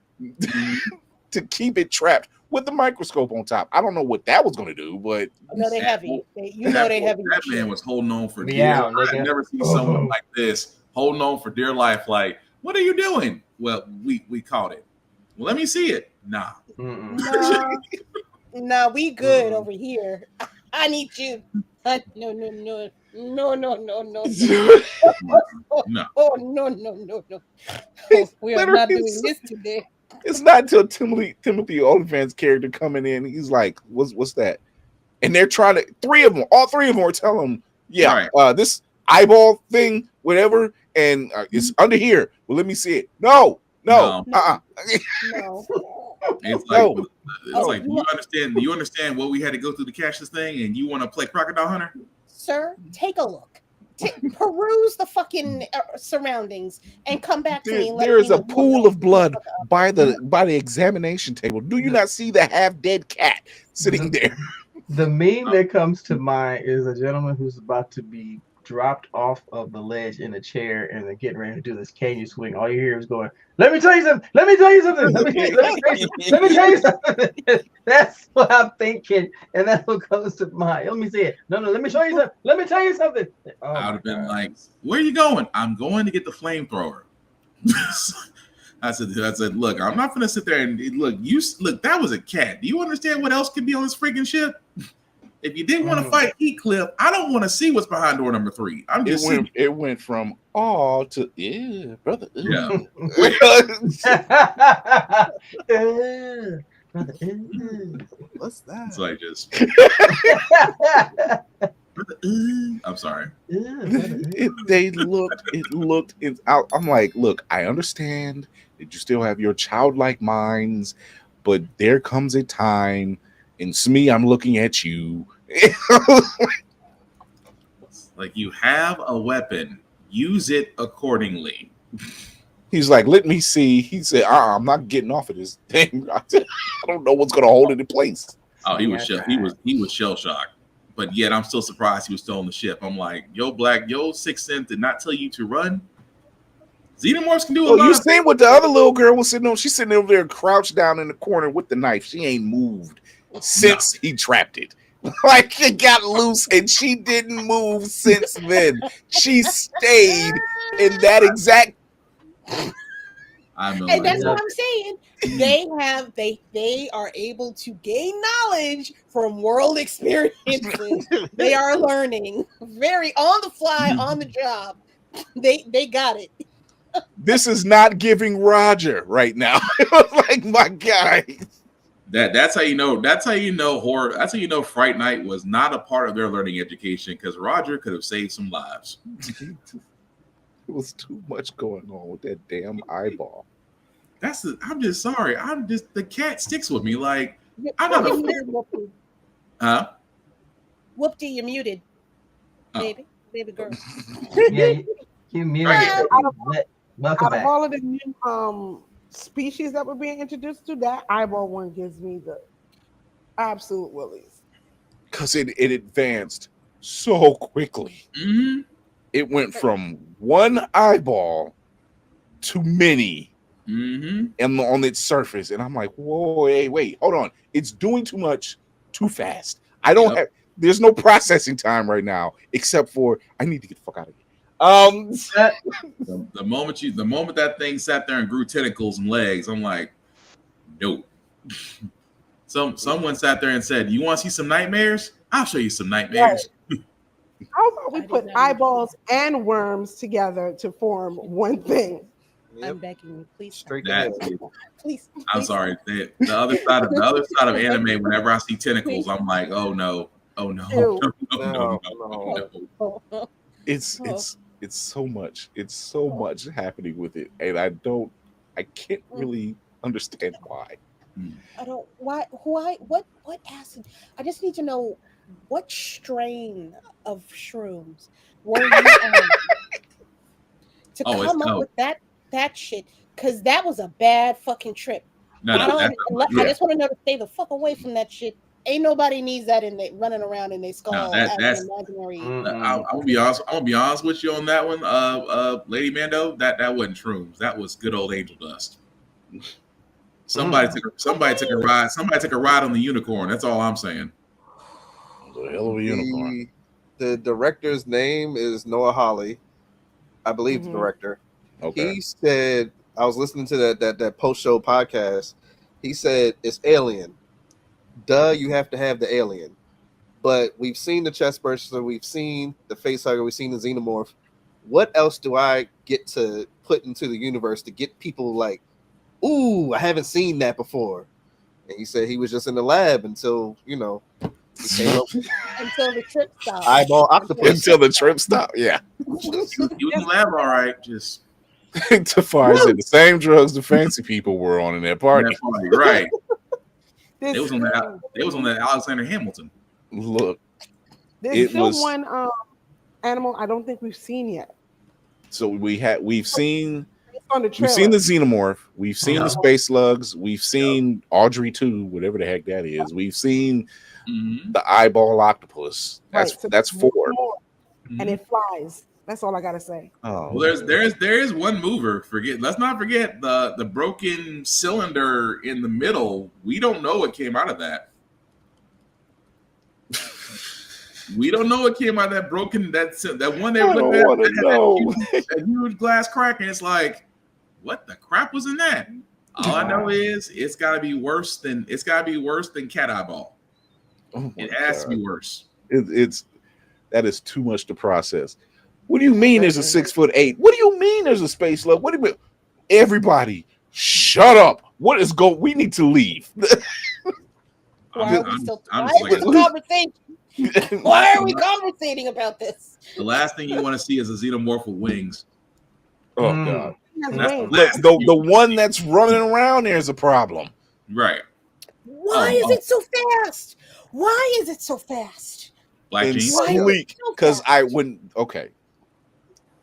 to keep it trapped with the microscope on top. I don't know what that was going to do, but they're heavy. They're heavy. That man was holding on for dear. I've never seen someone like this holding on for dear life. Like, what are you doing? Well, we caught it. Well, let me see it. Nah. No, we good over here. I need you. No. Oh, no. We are not doing this today. It's not until Timothy Olyphant's character coming in, he's like, what's that? And they're trying to, all three of them are telling him, this eyeball thing, whatever, and it's under here. Well, let me see it. No. It's like, do you understand what we had to go through to catch this thing, and you want to play Crocodile Hunter? Sir, take a look. Peruse the fucking surroundings and come back to me. There is a pool of blood by the examination table. Do you not see the half dead cat sitting there? The meme that comes to mind is a gentleman who's about to be dropped off of the ledge in a chair and they're getting ready to do this Canyon swing, all you hear is going, "Let me tell you something. Let me tell you something. Let me tell you something. Let me tell you something." That's what I'm thinking, and that's what comes to mind. Let me see it. No, let me show you something. Let me tell you something. Oh, I would have been like, "Where are you going?" "I'm going to get the flamethrower." I said, "Look, I'm not gonna sit there and look. That was a cat. Do you understand what else could be on this freaking ship? If you didn't want to fight Heathcliff, I don't want to see what's behind door number 3. I'm just it went from awe to brother. Yeah. What's that? It's like just. I'm sorry. I'm like, look, I understand that you still have your childlike minds, but there comes a time, and Smee, I'm looking at you. Like, you have a weapon, use it accordingly. He's like, let me see. He said, I'm not getting off of this thing. I don't know what's gonna hold it in place. Oh, he was shell shocked. But yet I'm still surprised he was still on the ship. I'm like, your sixth sense did not tell you to run. Xenomorphs can do a lot. You seen what the other little girl was sitting on? She's sitting over there crouched down in the corner with the knife. She ain't moved since he trapped it. Like, it got loose and she didn't move since then. She stayed in that exact. And that's what I'm saying. They are able to gain knowledge from world experiences. They are learning very on the fly, on the job. They got it. This is not giving Roger right now. Like, my guy. That's how you know. That's how you know horror. That's how you know Fright Night was not a part of their learning education, because Roger could have saved some lives. It was too much going on with that damn eyeball. I'm just sorry. The cat sticks with me. Like, I'm not a fan. Huh? Whoopty, you're muted. Baby girl. Yeah, you muted. Welcome back. Out of all of the new species that we're being introduced to, that eyeball one gives me the absolute willies. Because it advanced so quickly. Mm-hmm. It went from one eyeball to many and on its surface. And I'm like, whoa, wait, hold on. It's doing too much too fast. There's no processing time right now, except for I need to get the fuck out of here. The moment that thing sat there and grew tentacles and legs, I'm like, nope. Someone sat there and said, "You want to see some nightmares? I'll show you some nightmares." Right. How about we put eyeballs and worms together to form one thing? I'm begging you, please. Straight Please. I'm sorry. The other side of anime, whenever I see tentacles, I'm like, oh no. It's so much. It's so much happening with it, and I can't really understand why. I don't. Why? What acid? I just need to know what strain of shrooms were you on to come up with that shit? Because that was a bad fucking trip. I just want to know to stay the fuck away from that shit. Ain't nobody needs that running around in their skull. That's imaginary. I'm gonna be honest with you on that one, Lady Mando. That wasn't shrooms. That was good old angel dust. Somebody took a ride. Somebody took a ride on the unicorn. That's all I'm saying. The hell of a unicorn. The director's name is Noah Hawley, I believe. The director. Okay. He said, I was listening to that post-show podcast. He said it's Alien. Duh, you have to have the alien. But we've seen the chest burster, we've seen the face hugger, we've seen the xenomorph. What else do I get to put into the universe to get people like, ooh, I haven't seen that before? And he said he was just in the lab until, he came up until the trip stopped. Eyeball octopus. Until the trip stopped, yeah. You was in the lab, all right. Just Tafari said the same drugs the fancy people were on in that party. Right. It was on that Alexander Hamilton. Look, there's still one animal I don't think we've seen yet. So we've seen on the we've seen the xenomorph, we've seen the space slugs, we've seen Audrey 2, whatever the heck that is. We've seen the eyeball octopus. That's 4. and it flies. That's all I gotta say. Oh, Well, there is one mover. Let's not forget the broken cylinder in the middle. We don't know what came out of that. We don't know what came out of that broken that one they were looking at that huge glass crack, and it's like, what the crap was in that? All I know is it's got to be worse than cat eyeball. Oh it has to be worse. That is too much to process. What do you mean there's a 6'8"? What do you mean there's a space love? What do you mean? Everybody, shut up. What is going? We need to leave. Why are we still conversation? Why are we conversating about this? The last thing you want to see is a xenomorph with wings. Oh God! The one that's running around there is a problem, right? Why is it so fast? Why is it so fast? Black and jeans. sleek. Because I wouldn't. Okay.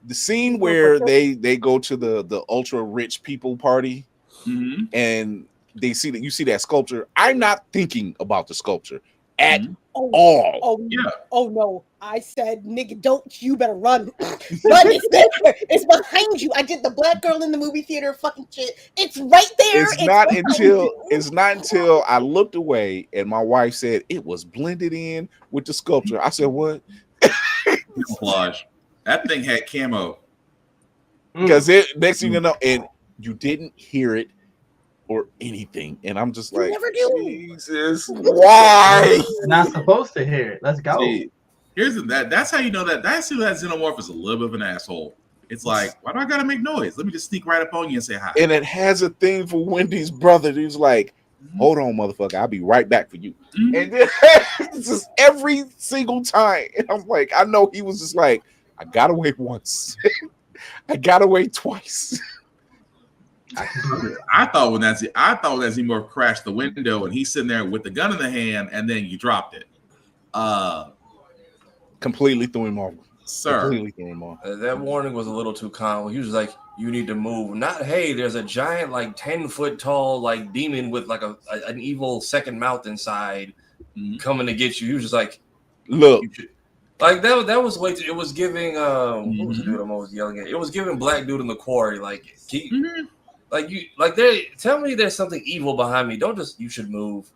The scene where they go to the ultra rich people party, and they see that you see that sculpture. I'm not thinking about the sculpture at all. Oh yeah. Oh no! I said, nigga, don't you better run. But it's there. It's behind you. I did the black girl in the movie theater fucking shit. It's right there. It's not until I looked away and my wife said it was blended in with the sculpture. I said, what? Camouflage. That thing had camo. Because next thing you know, and you didn't hear it or anything. And I'm just like, never do. Jesus, why? Not supposed to hear it. Let's go. See, that's how you know that xenomorph is a little bit of an asshole. It's like, why do I gotta make noise? Let me just sneak right up on you and say hi. And it has a thing for Wendy's brother. He's like, hold on, motherfucker, I'll be right back for you. And then it's just every single time. And I'm like, I know he was just like, I got away once. I got away twice. I thought when that xenomorph crashed the window and he's sitting there with the gun in the hand and then you dropped it. Completely threw him off. Sir. Completely threw him off. That warning was a little too calm. He was like, you need to move. Not, hey, there's a giant, like 10-foot tall, like demon with like an evil second mouth inside coming to get you. He was just like, look. Like that was way too, it was giving what was the dude I'm always yelling at? It was giving black dude in the quarry, like tell me there's something evil behind me. Don't just you should move.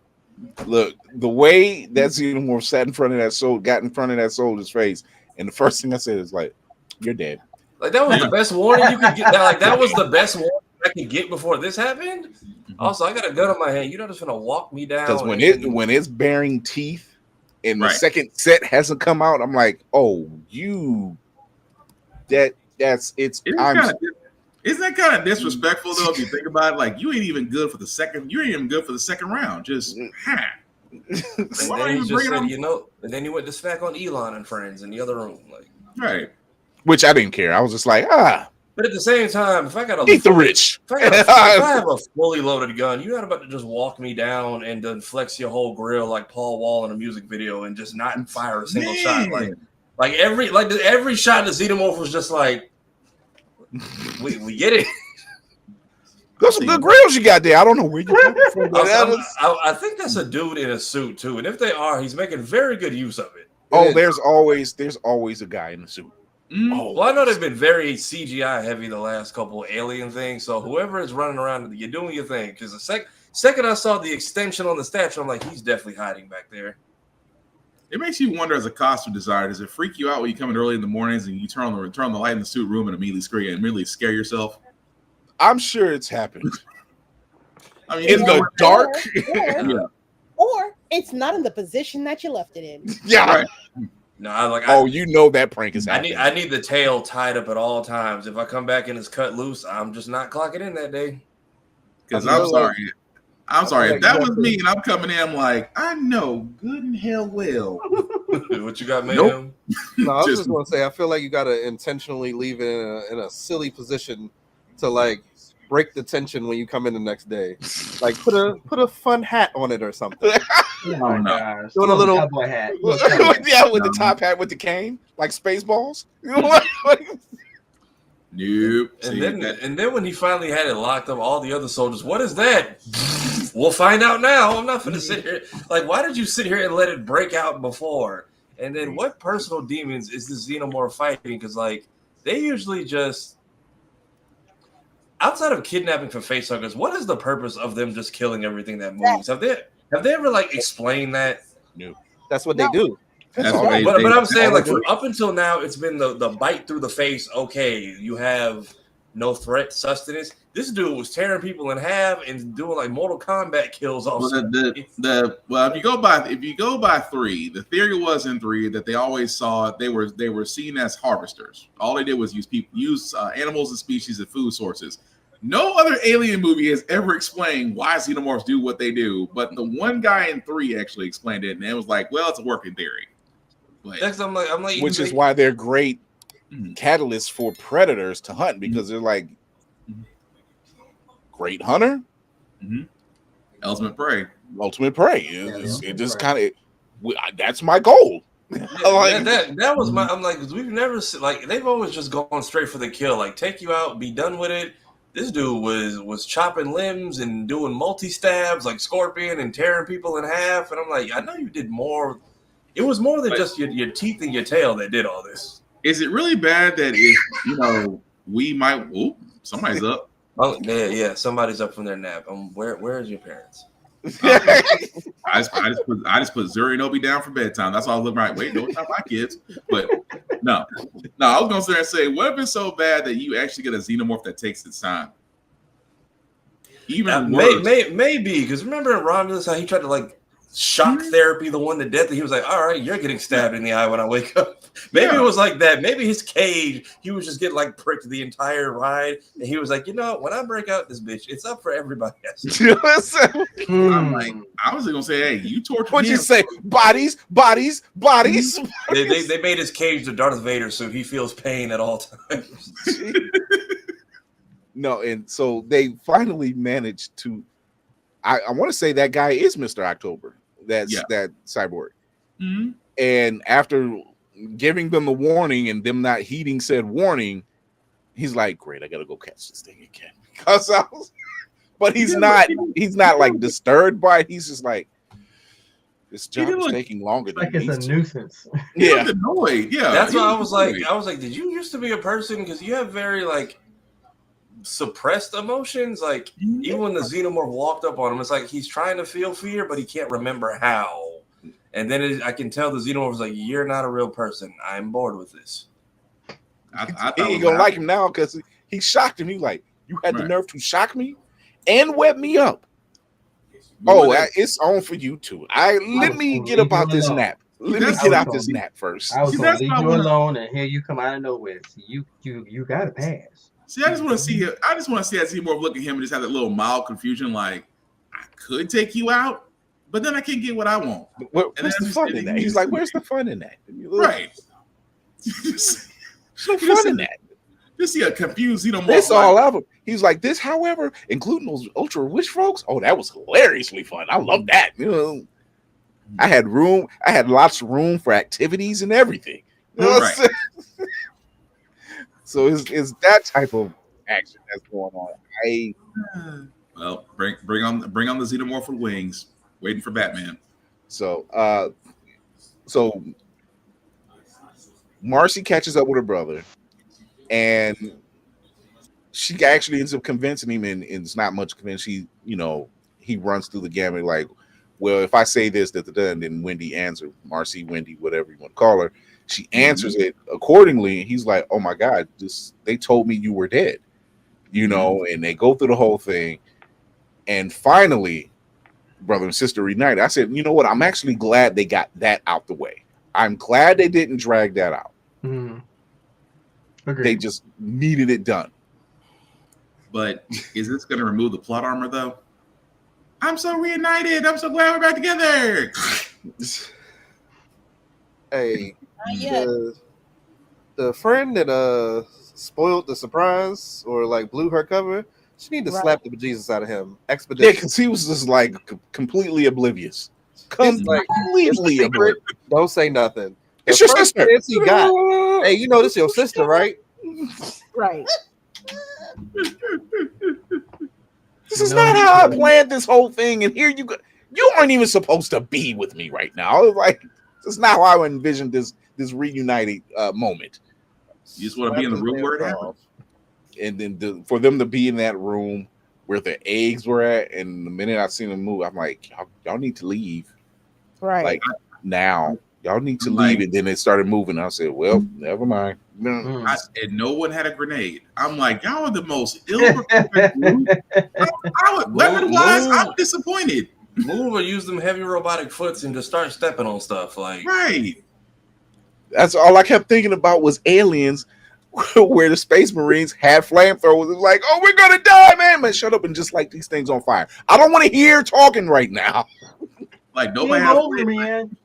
Look, the way that xenomorph sat in front of that soul, got in front of that soldier's face, and the first thing I said is like, you're dead. Like that was the best warning you could get. Like that was the best warning I could get before this happened. Also, I got a gun in my hand. You're not just gonna walk me down. Because when it's bearing teeth and the second set hasn't come out, I'm like, oh, isn't that kind of disrespectful though? If you think about it, like you ain't even good for the second round. Just and then he just said, and then he went to smack on Elon and friends in the other room, like which I didn't care. I was just like, But at the same time, if I got eat the rich, if I have a fully loaded gun, you're not about to just walk me down and then flex your whole grill like Paul Wall in a music video and just not fire a single shot. Like every shot the xenomorph was just like, we get it. Those some good grills you got there. I don't know where you come from. I think that's a dude in a suit too, and if they are, he's making very good use of it. Oh, there's always a guy in the suit. Oh, well, I know they've been very CGI heavy the last couple of alien things. So whoever is running around, you're doing your thing. Because the second I saw the extension on the statue, I'm like, he's definitely hiding back there. It makes you wonder as a costume designer, does it freak you out when you come in early in the mornings and you turn on the light in the suit room and immediately scare yourself? I'm sure it's happened. I mean, in the dark. Or it's not in the position that you left it in. Yeah. Right. No, you know that prank is happening. I need the tail tied up at all times. If I come back and it's cut loose, I'm just not clocking in that day. Because I'm sorry. If that was me and I'm coming in, I'm like, I know good and hell well. What you got, man? Nope. No, I was just going to say, I feel like you got to intentionally leave it in a silly position to like break the tension when you come in the next day. Like put a fun hat on it or something. Oh my gosh. Doing a little cowboy hat. With the top hat with the cane, like Spaceballs. Nope. And then when he finally had it locked up, all the other soldiers, what is that? We'll find out now. I'm not going to sit here. Like, why did you sit here and let it break out before? And then what personal demons is this Xenomorph fighting? Because like they usually just outside of kidnapping for facehuggers, what is the purpose of them just killing everything that moves? Have they ever like explained that? No. That's what they do. That's all right. But I'm saying like do. up until now, it's been the bite through the face. Okay, you have no threat sustenance. This dude was tearing people in half and doing like Mortal Kombat kills. Also, well, if you go by 3, the theory was in 3 that they always saw they were seen as harvesters. All they did was use animals and species as food sources. No other alien movie has ever explained why xenomorphs do what they do, but the one guy in 3 actually explained it, and it was like, well, it's a working theory. Next, I'm like, Which is why they're great catalysts for predators to hunt, because they're like great hunter, ultimate prey. It just kind of that's my goal. That was my. I'm like, we've never like they've always just gone straight for the kill, like take you out, be done with it. This dude was chopping limbs and doing multi stabs like Scorpion and tearing people in half, and I'm like, I know you did more. It was more than just your teeth and your tail that did all this. Is it really bad that if we might? Ooh, somebody's up. Oh yeah, somebody's up from their nap. Where is your parents? I just put Zuri and Obi down for bedtime. That's all I look right. Wait, don't tell my kids. But no. I was gonna sit there and say, what if it's so bad that you actually get a xenomorph that takes its time? Even maybe because remember in Romulus how he tried to like shock therapy the one to death, and he was like, all right, you're getting stabbed in the eye when I wake up. Maybe it was like that. Maybe his cage, he was just getting like pricked the entire ride, and he was like, when I break out this bitch, it's up for everybody else. I'm like, I was gonna say, hey, you tortured What'd him. you say? Bodies. They made his cage the Darth Vader suit. He feels pain at all times. No, and so they finally managed to. I want to say that guy is Mr. October. That cyborg. Mm-hmm. And after giving them the warning and them not heeding said warning, he's like, "Great, I gotta go catch this thing again." But he's not like disturbed by it. He's just like, this job is taking longer than it's a nuisance. Yeah, annoyed. Yeah, that's why I was like, did you used to be a person? Because you have very like suppressed emotions. Like even when the xenomorph walked up on him, it's like he's trying to feel fear, but he can't remember how. And then I can tell the xenomorph was like, "You're not a real person. I'm bored with this." I he ain't gonna like him now because he shocked him. He like, "You had the nerve to shock me and wet me up." It's on for you too. Let me get about this nap. Let me get out this nap first. I was gonna leave you alone, and here you come out of nowhere. So you got to pass. See, I just want to see that xenomorph look at him and just have that little mild confusion, like I could take you out, but then I can't get what I want. What's the fun in that? He's like, "Where's the fun in that?" Right. There's no fun in that. Just see a confused xenomorph. It's all of them. He's like, this, however, including those ultra rich folks. Oh, that was hilariously fun. I love that. I had lots of room for activities and everything. Right. So it's that type of action that's going on. Well, bring on the xenomorph with wings, waiting for Batman. So Marcy catches up with her brother, and she actually ends up convincing him, and it's not much convinced. He runs through the gamut like, well, if I say this, then Wendy answers, Marcy, Wendy, whatever you want to call her. She answers it accordingly, and he's like, "Oh my God, they told me you were dead," and they go through the whole thing, and finally, brother and sister reunite. I said, you know what? I'm actually glad they got that out the way. I'm glad they didn't drag that out. They just needed it done. But is this going to remove the plot armor, though? I'm so reunited. I'm so glad we're back together. Hey, the friend that spoiled the surprise or like blew her cover, she need to slap the bejesus out of him. Expedition. Yeah, because he was just like completely oblivious. Completely oblivious. Don't say nothing. It's your sister. He got. Hey, this is your sister, right? Right. This is not how I planned this whole thing, and here you go. You aren't even supposed to be with me right now. Like, That's not how I envisioned this reunited moment. You just want to be in the room where it happened. And then for them to be in that room where the eggs were at, and the minute I seen them move, I'm like, y'all need to leave. Right. Like now, y'all need to Like- leave. And then it started moving. I said, well, never mind. Mm. And no one had a grenade. I'm like, y'all are the most ill-prepared group. Weapon-wise, I'm disappointed. Move or use them heavy robotic foots and just start stepping on stuff. Like, Right. That's all I kept thinking about was Aliens, where the Space Marines had flamethrowers. It was like, oh, we're gonna die, man. Shut up and just light these things on fire. I don't want to hear talking right now. Like nobody Game has over, man.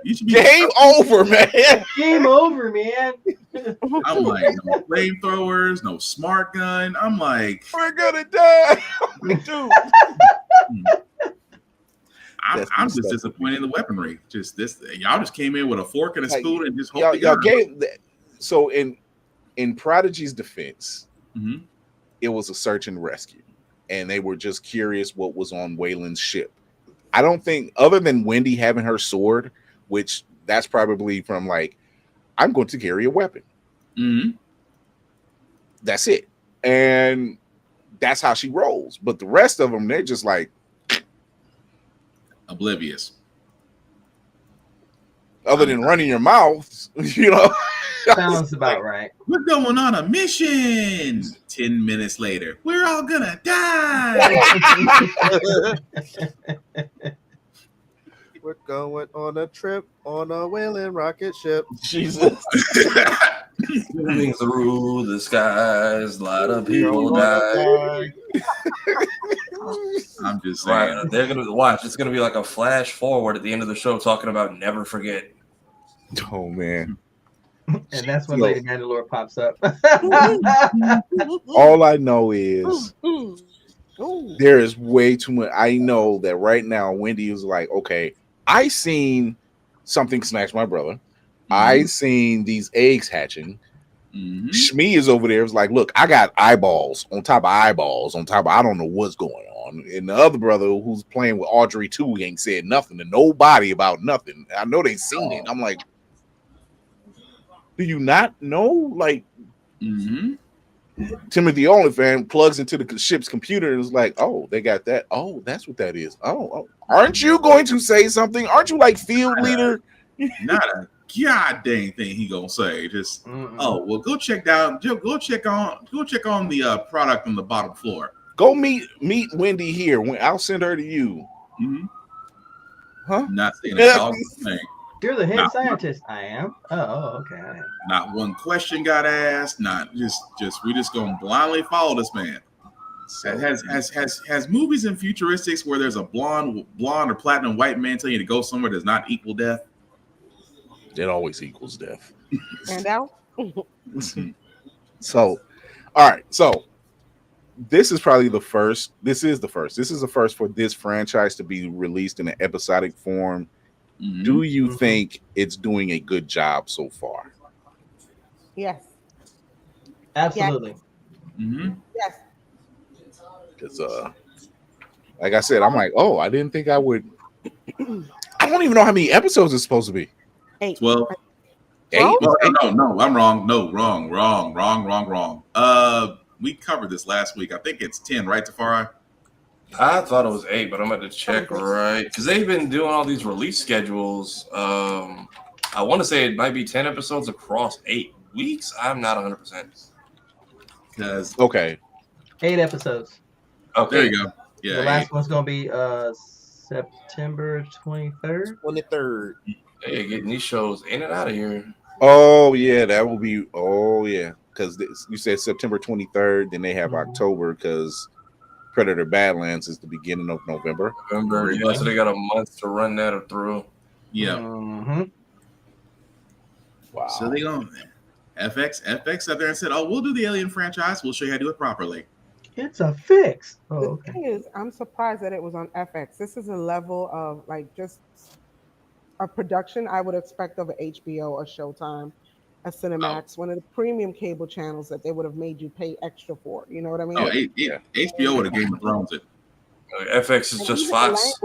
You should be Game over, man. Game over, man. I'm like, no flamethrowers, no smart gun. I'm like, we're gonna die. Dude. I'm just disappointed in the weaponry. Just this, y'all just came in with a fork and a spoon and just y'all gave so in Prodigy's defense, it was a search and rescue, and they were just curious what was on Waylon's ship. I don't think, other than Wendy having her sword, which that's probably from like, I'm going to carry a weapon. That's it, and that's how she rolls. But the rest of them, they're just like oblivious. Other than running your mouth, you know. Sounds about right. We're going on a mission. 10 minutes later, we're all gonna die. We're going on a trip on a whaling rocket ship. Jesus. Moving through the skies, a lot of people die. I'm just saying. Right, they're gonna watch. It's gonna be like a flash forward at the end of the show talking about never forget. Oh man. And that's when Lady Mandalore pops up. All I know is there is way too much. I know that right now Wendy is like, okay, I seen something snatch my brother. I seen these eggs hatching. Shmi is over there. It's like, look, I got eyeballs on top of eyeballs on top of, I don't know what's going on. And the other brother who's playing with Audrey too ain't said nothing to nobody about nothing. I know they seen it. I'm like, do you not know? Like, Timothy Olyphant plugs into the ship's computer and is like, oh, they got that. Oh, that's what that is. Oh, aren't you going to say something? Aren't you like field leader? Not a goddamn thing he gonna say. Just oh well, go check on the product on the bottom floor. Go meet Wendy here. I'll send her to you. Huh? Not saying a dog thing. You're the head scientist. I am. Oh, okay. I am. Not one question got asked. Not just we just gonna blindly follow this man. So, has movies and futuristics where there's a blonde or platinum white man telling you to go somewhere does not equal death? It always equals death. And out. So, all right. So this is probably the first. This is the first for this franchise to be released in an episodic form. Do you think it's doing a good job so far? Yes. Absolutely. Yes. Because, like I said, I'm like, oh, I didn't think I would. I don't even know how many episodes it's supposed to be. 8. 12. 8? No, I'm wrong. No, wrong. We covered this last week. I think it's 10, right, Tafari? I thought it was 8, but I'm going to check right because they've been doing all these release schedules. I want to say it might be 10 episodes across 8 weeks. I'm not 100%. Because 8 episodes. Okay, there you go. Yeah, the last one's gonna be September 23rd. 23rd. Hey, getting these shows in and out of here. Oh yeah, that will be. Oh yeah, because you said September 23rd. Then they have October because Predator Badlands is the beginning of November. Yeah, so they got a month to run that through. Yeah. Wow. So they go FX sat there and said, "Oh, we'll do the Alien franchise. We'll show you how to do it properly." It's a fix. The thing is, I'm surprised that it was on FX. This is a level of like just a production I would expect of an HBO, a Showtime, a Cinemax, one of the premium cable channels that they would have made you pay extra for. You know what I mean? Oh, HBO would have Game of Thrones it. FX is just Fox.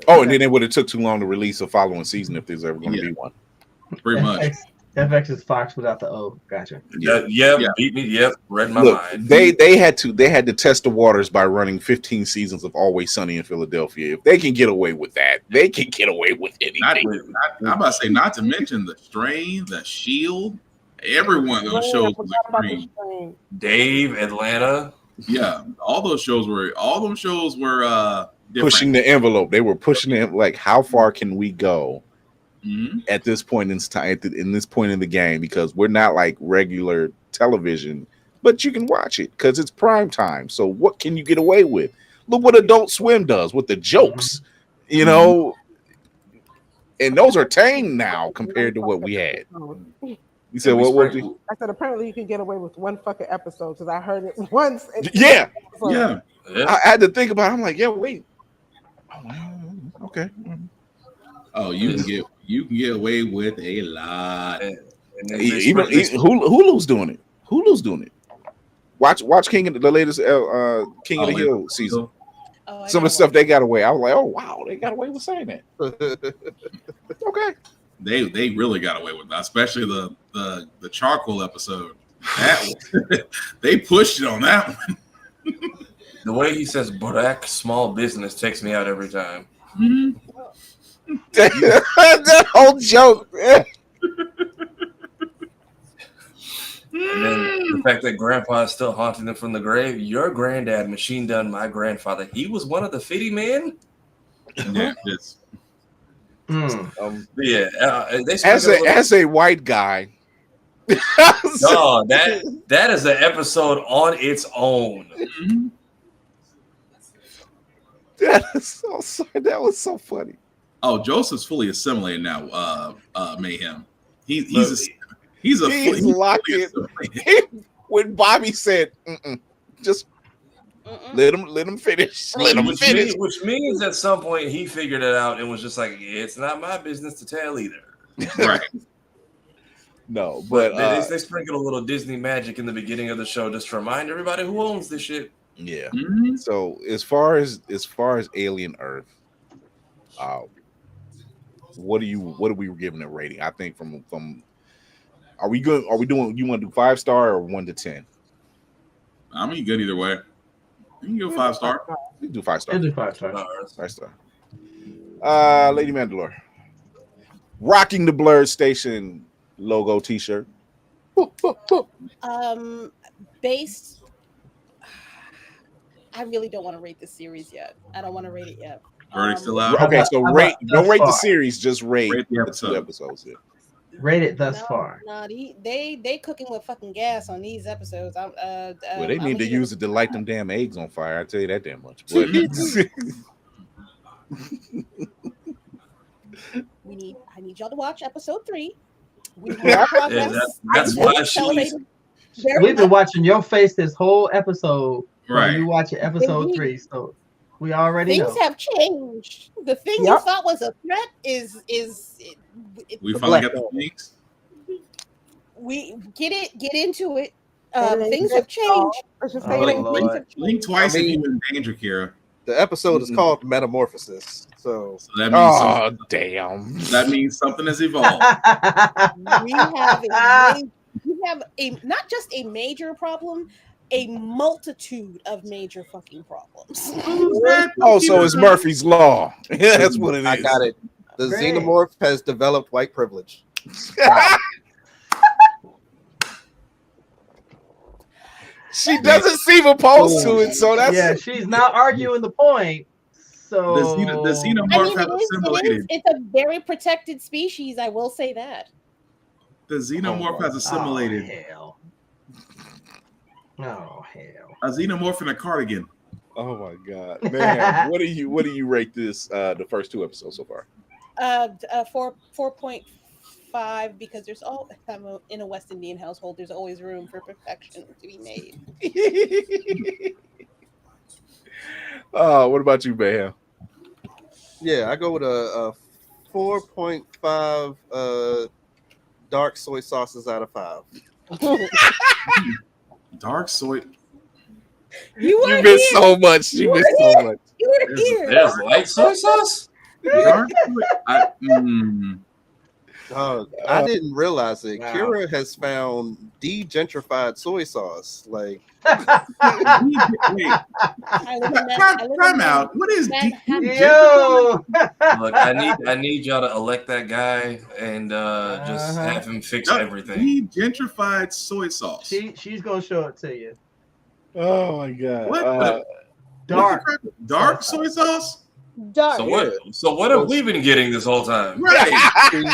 Oh, and then it would have took too long to release a following season if there's ever going to be one. Pretty much. FX is Fox without the O. Gotcha. Beat me. Yep, read my Look, mind. they had to test the waters by running 15 seasons of Always Sunny in Philadelphia. If they can get away with that, they can get away with anything. I'm about to say, not to mention the Strain, the Shield, every one of those shows was extreme. Dave, Atlanta. Yeah, all them shows were different. Pushing the envelope. They were pushing it like, how far can we go at this point in time, in this point in the game? Because we're not like regular television, but you can watch it because it's prime time. So what can you get away with? Look what Adult Swim does with the jokes, you know. And those are tame now compared to what we had. You said what? I said apparently you can get away with one fucking episode because I heard it once. Yeah. I had to think about it. I'm like, yeah, wait. Oh, okay. Oh, you can get away with a lot. Even Hulu's doing it. Hulu's doing it. Watch King of the latest King of the Hill season. Some of the stuff they got away. I was like, oh wow, they got away with saying that. Okay. They really got away with that, especially the charcoal episode. They pushed it on that one. The way he says "black small business" takes me out every time. That whole joke. And then the fact that Grandpa is still haunting them from the grave. Your granddad machine done my grandfather. He was one of the 50 men. Yeah, as a white guy. No, that is an episode on its own. That was so funny. Oh, Joseph's fully assimilated now. Mayhem. He's locked in. When Bobby said, just let him finish. Which means at some point he figured it out and was just like, it's not my business to tell either. Right. No, but they sprinkled a little Disney magic in the beginning of the show just to remind everybody who owns this shit. Yeah. So as far as Alien Earth, what are we giving a rating? I think from are we good? Are we doing? You want to do 5-star or 1 to 10? I mean, good either way. You can go 5-star. We can do 5-star. We'll do 5-star. 5-star. Lady Mandalore, rocking the Blerds Station logo T-shirt. Based. I really don't want to rate this series yet. I don't want to rate it yet. Verdict still out. Okay, so don't rate the series, just rate the episodes. Yeah. Rate it thus far. No, they cooking with fucking gas on these episodes. Well, they need to use it to light them damn eggs on fire. I tell you that damn much. But I need y'all to watch episode 3. That's why she's. We've been watching your face this whole episode. Right. You watching episode 3, so we already know. Things have changed. The thing you thought was a threat is we finally got the links. We get into it. Things have changed. Blink twice if you're in danger, Kira. The episode is called Metamorphosis. So that means damn. That means something has evolved. we have a not just a major problem, a multitude of major fucking problems. Oh, so it's Murphy's Law. That's what it is. I got it. The xenomorph has developed white privilege. She doesn't seem opposed to it, so that's she's not arguing the point. So the xenomorph has assimilated. It's a very protected species. I will say that. The xenomorph has assimilated. Oh hell! A xenomorph in a cardigan. Oh my god, man! what do you rate this? The first 2 episodes so far? 4.5 because there's in a West Indian household. There's always room for perfection to be made. What about you, Mayhem? Yeah, I go with a 4.5 dark soy sauces out of 5. Dark soy. You missed so much. You missed so much. You were here. There's light soy sauce. Dark. I didn't realize it. Wow. Kira has found de-gentrified soy sauce. Like, Wait, time out. What is Yo? Look, I need y'all to elect that guy and just have him fix everything. De-gentrified soy sauce. She's gonna show it to you. Oh my god! What? Dark soy sauce? Dark. So what have we been getting this whole time? Right.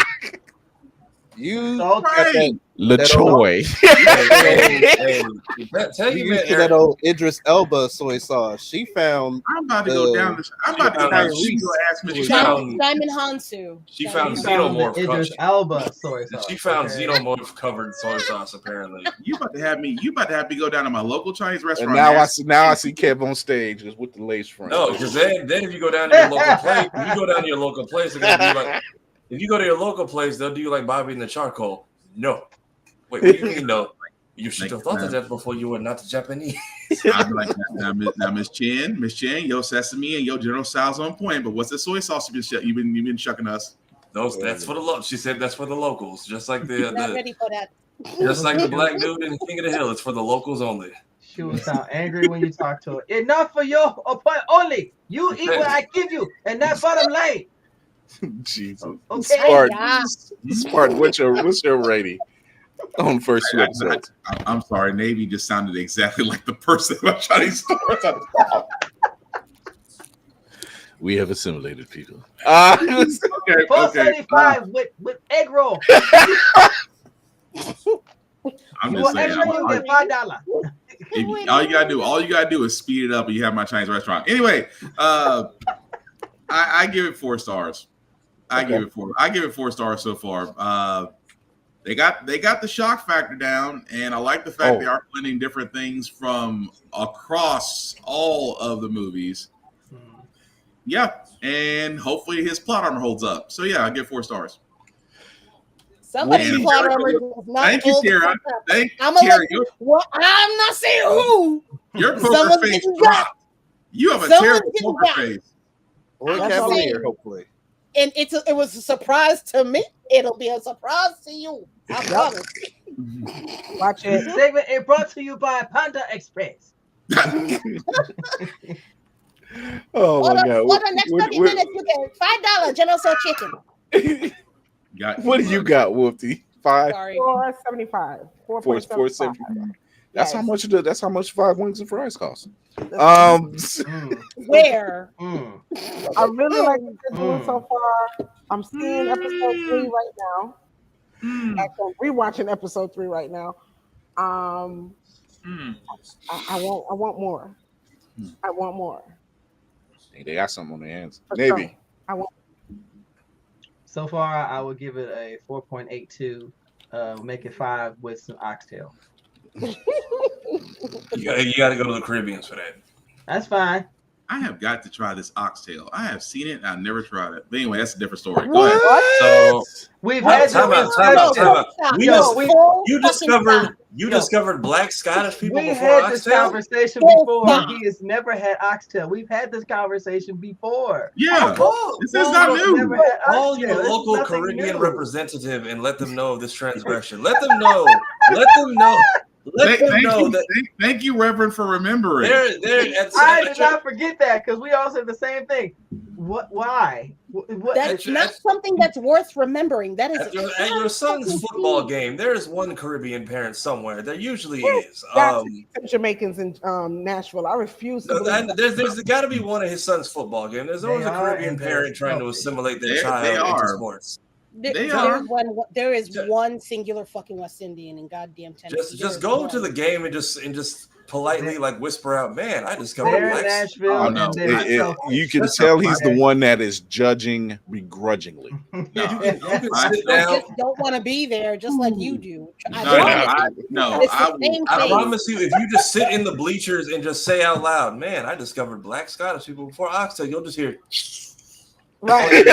you Right. LaChoy. Tell you you, used to that old Idris Elba soy sauce. She found. I'm about to go down. I'm about to go down. She go ask Miss Diamond Hansu. She found Idris xenomorph. Elba soy sauce. She found xenomorph covered soy sauce. Apparently, You about to have me go down to my local Chinese restaurant. And now I see Kev on stage just with the lace front. no, because then if you go down to your local place, they're gonna be like, if you go to your local place, they'll do like Bobby in the charcoal. No, wait, what do you mean no? You should have thought of that before you were not Japanese. I'm like, now Miss Chen, yo sesame and yo General Tso's on point. But what's the soy sauce you've been shucking us? That's for the locals. She said that's for the locals, just like Not ready for that. just like the black dude in King of the Hill. It's for the locals only. She will sound angry when you talk to her. Enough for your point only. You eat what I give you, and that bottom line. Jesus. Okay. Spartan, what's your rating on the first two episodes? I'm sorry, Navy just sounded exactly like the person about Chinese stores. We have assimilated people. Okay. 475 with egg roll. I'm You just want saying. extra? You get $5. All you gotta do is speed it up, and you have my Chinese restaurant. Anyway, I give it 4 stars. I give it 4 stars so far. They got the shock factor down, and I like the fact they are blending different things from across all of the movies. Yeah, and hopefully his plot armor holds up. So yeah, I give 4 stars. Somebody's plot armor does not Thank you, hold Sarah. the I'm not saying who. Your poker face dropped. You have a terrible poker face. Or Cavalier, hopefully. And it was a surprise to me. It'll be a surprise to you. I promise. Watch it. Segment is brought to you by Panda Express. Oh my God! For the next 30 minutes, you get $5 General Tso chicken. What do you got, Wolfie? 5? Sorry. 475. 475. That's how much that's how much 5 wings and fries cost. Where? I really like what they're doing so far. I'm seeing episode 3 right now. Actually, I'm rewatching episode 3 right now. I want more. I want more. They got something on their hands. For Navy. sure. I want. So far, I would give it a 4.82. Make it 5 with some oxtail. You got to go to the Caribbeans for that. That's fine. I have got to try this oxtail. I have seen it and I've never tried it. But anyway, that's a different story. Go ahead. So we've had time out. You discovered black Scottish people we before had oxtail? this conversation before. He has never had oxtail. We've had this conversation before. Yeah. This is not new. Call your local Caribbean representative and let them know of this transgression. Let them know. Thank you, Reverend, for remembering. I did not forget that because we all said the same thing. What? Why? That's not something that's worth remembering. That is at your son's football game. There is one Caribbean parent somewhere. There usually is. Jamaicans in Nashville. I refuse to. There's got to be one at his son's football game. There's always a Caribbean parent trying to assimilate their child into sports. There is one singular fucking West Indian in goddamn Tennessee. Just go to the game and just politely like whisper out, "Man, I discovered Nashville." Oh, no. You can tell he's the one that is judging begrudgingly. I don't want to be there, just like you do. I promise you, if you just sit in the bleachers and just say out loud, "Man, I discovered black Scottish people before oxtail," you'll just hear. Right.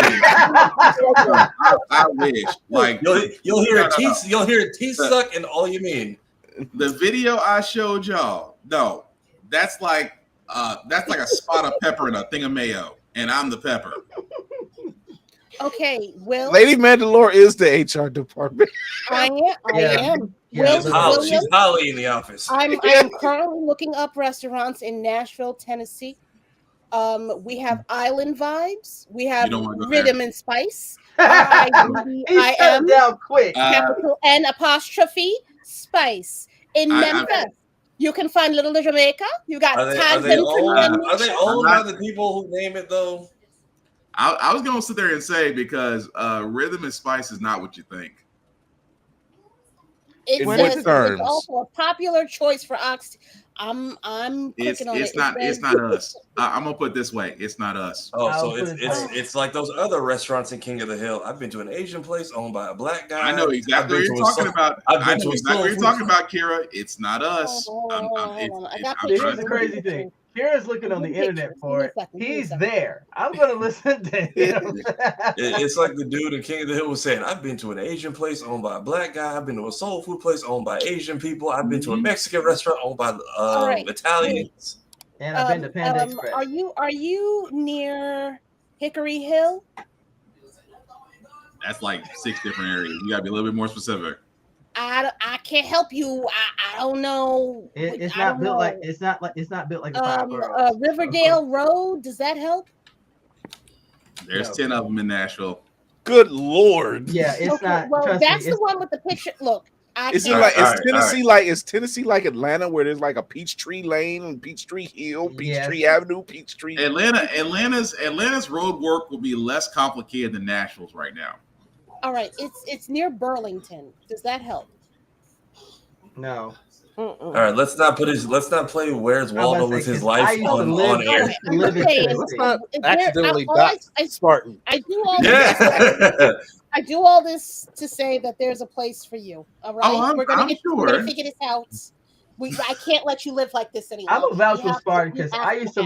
I wish. Like you'll hear a teeth suck, and all you mean. The video I showed y'all, no, that's like a spot of pepper and a thing of mayo, and I'm the pepper. Okay, Will. Lady Mandalore is the HR department. I am. Yeah, Will She's Holly, William. she's Holly in the office. I'm currently looking up restaurants in Nashville, Tennessee. We have Island Vibes. We have don't wanna go there. Rhythm and Spice. He I shut am it down quick. capital N apostrophe Spice in Memphis. You can find Little Jamaica. You got Are they Tandem owned? Are they owned not- by the people who name it though? I was gonna sit there and say because Rhythm and Spice is not what you think. It In says what it's terms? also a popular choice for ox. I'm clicking on It's it. not. It says- It's not us. I'm gonna put it this way. It's not us. Oh, I'll so put it's it it's down. it's like those other restaurants in King of the Hill. I've been to an Asian place owned by a black guy. I know I've exactly been what to you're a talking soul- about. I've I been know to a exactly soul what you're food talking about, Kira. It's not us. Hold on. I got I'm Here's trying the to- crazy thing. Kira's looking on the internet for it. Give me a He's second. there. I'm gonna listen to him. It's like the dude in King of the Hill was saying, I've been to an Asian place owned by a black guy. I've been to a soul food place owned by Asian people. I've been to a Mexican restaurant owned by right. Italians. And I've been to Panda Express. Are you near Hickory Hill? That's like 6 different areas. You gotta be a little bit more specific. I can't help you. I don't know. It's I not don't built know. like it's not built like the five boroughs. Riverdale Road. Does that help? There's No. 10 of them in Nashville. Good Lord. Yeah, it's Okay, not. well, trust that's me, the it's- one with the picture. Look, Is it All like right, is Tennessee is Tennessee like Atlanta where there's like a Peachtree Lane and Peachtree Hill, Peachtree Avenue, Peachtree? Atlanta's road work will be less complicated than Nashville's right now. All right, it's near Burlington. Does that help? No. All right, let's not play Where's Waldo with his life on air. Let's not accidentally Spartan. I do all Yeah. this. I do all this to say that there's a place for you. All right, Oh, we're gonna sure. figure this out. I can't let you live like this anymore. I'm a vouch You for have to- Spartan you because have I used to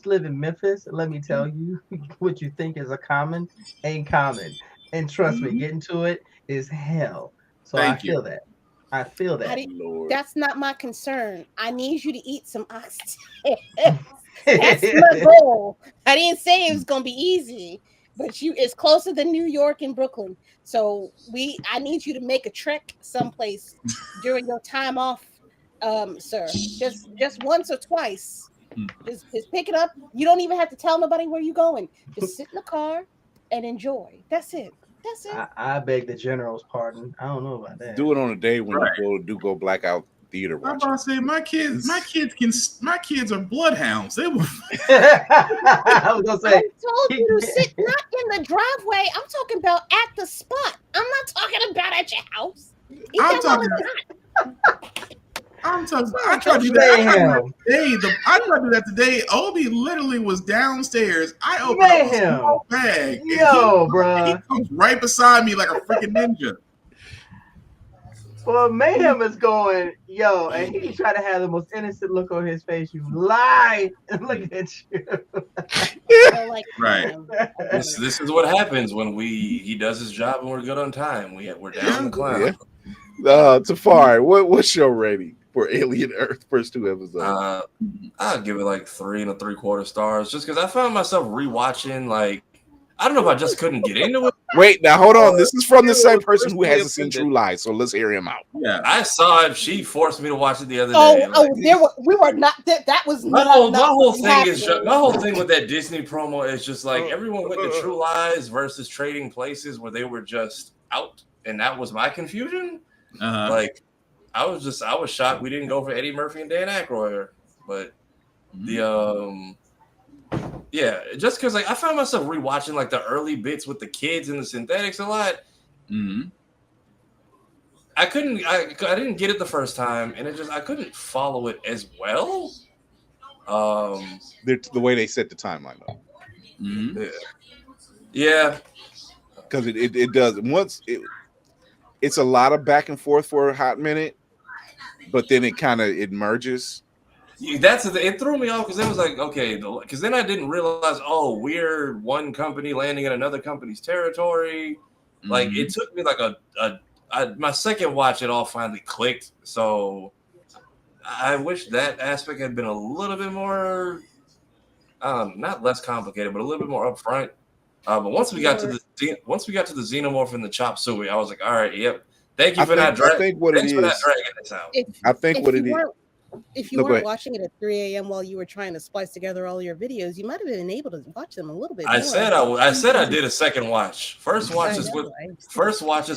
live in Memphis. Let me tell you, what you think is a common ain't common, and trust me, getting to it is hell. So Thank you. feel that. I feel that. That's not my concern. I need you to eat some oxtail. That's my goal. I didn't say it was gonna be easy, but it's closer than New York and Brooklyn. So I need you to make a trek someplace during your time off, sir. Just once or twice. Just pick it up. You don't even have to tell nobody where you're going. Just sit in the car and enjoy. That's it. That's it. I beg the general's pardon. I don't know about that. Do it on a day when you go blackout theater I'm watching. about to say my kids are bloodhounds. They will. I was gonna say. I told you to sit not in the driveway. I'm talking about at the spot. I'm not talking about at your house. I'm talking. I tried to do that. I tried to do that today. Obi literally was downstairs. I opened up a small bag. Yo, bro. He comes right beside me like a freaking ninja. Well, Mayhem is going, yo, and he tried to have the most innocent look on his face. You lie and look at you. Right. This is what happens when he does his job and we're good on time. We're down the clown. Tafari, what's your rating for Alien Earth first 2 episodes? I'll give it like 3 3/4 stars, just because I found myself rewatching. Like, I don't know if I just couldn't get into it. Wait, now hold on. This is from the same person who hasn't seen True Lies, so let's hear him out. Yeah, I saw it. She forced me to watch it the other day. We were not. That was my whole thing is my whole thing with that Disney promo is just like everyone went to True Lies versus Trading Places where they were just out, and that was my confusion. Like, I was shocked we didn't go for Eddie Murphy and Dan Aykroyd, but yeah, just because like I found myself rewatching like the early bits with the kids and the synthetics a lot. I didn't get it the first time, and I couldn't follow it as well. The way they set the timeline up. Yeah, because it does it's a lot of back and forth for a hot minute, but then it merges. It threw me off because it was like, okay, because then I didn't realize, we're one company landing in another company's territory. Like, it took me like my second watch, it all finally clicked. So I wish that aspect had been a little bit more, not less complicated, but a little bit more upfront. But once we got to the xenomorph and the chop suey, I was like, all right, yep. Thank you for that dragon. I think what Thanks it for that is. dragon this out. I think what it is. If you weren't watching it at 3 a.m. while you were trying to splice together all your videos, you might have been able to watch them a little bit more. I said I did a second watch. First watch is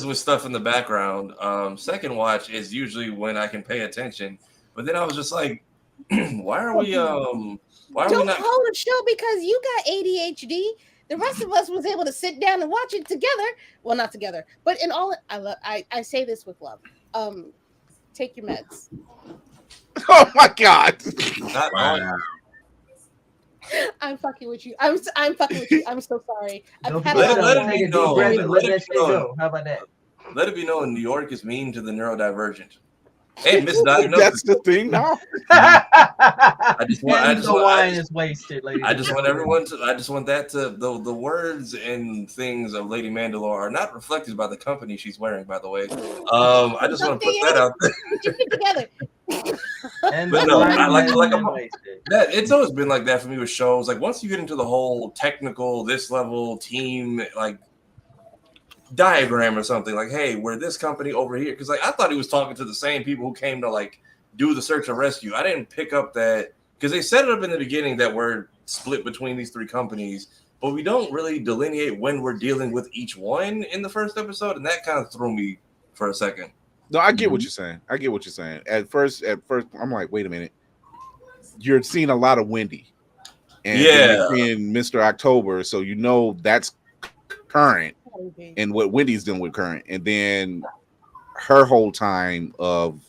with stuff in the background. Second watch is usually when I can pay attention. But then I was just like, why are we not hold a show because you got ADHD? The rest of us was able to sit down and watch it together. Well, not together, but in all, I say this with love. Take your meds. Oh my God! Wow. I'm fucking with you. I'm fucking with you. I'm so sorry. Let it be known. How about that? Let it be known New York is mean to the neurodivergent. And misdiagnosed. That's the thing now. I just want that to the words and things of Lady Mandalore are not reflected by the company she's wearing, by the way. I just want to put that out there. Put your shit together. But no, it's always been like that for me with shows. Like once you get into the whole technical, this level team, like diagram or something, like, hey, we're this company over here. Because like I thought he was talking to the same people who came to like do the search and rescue. I didn't pick up that because they set it up in the beginning that we're split between these three companies, but we don't really delineate when we're dealing with each one in the first episode, and that kind of threw me for a second. No, I get what you're saying. At first, I'm like, wait a minute. You're seeing a lot of Wendy, and you're seeing Mr. October, so you know that's current, and what Wendy's doing with current, and then her whole time of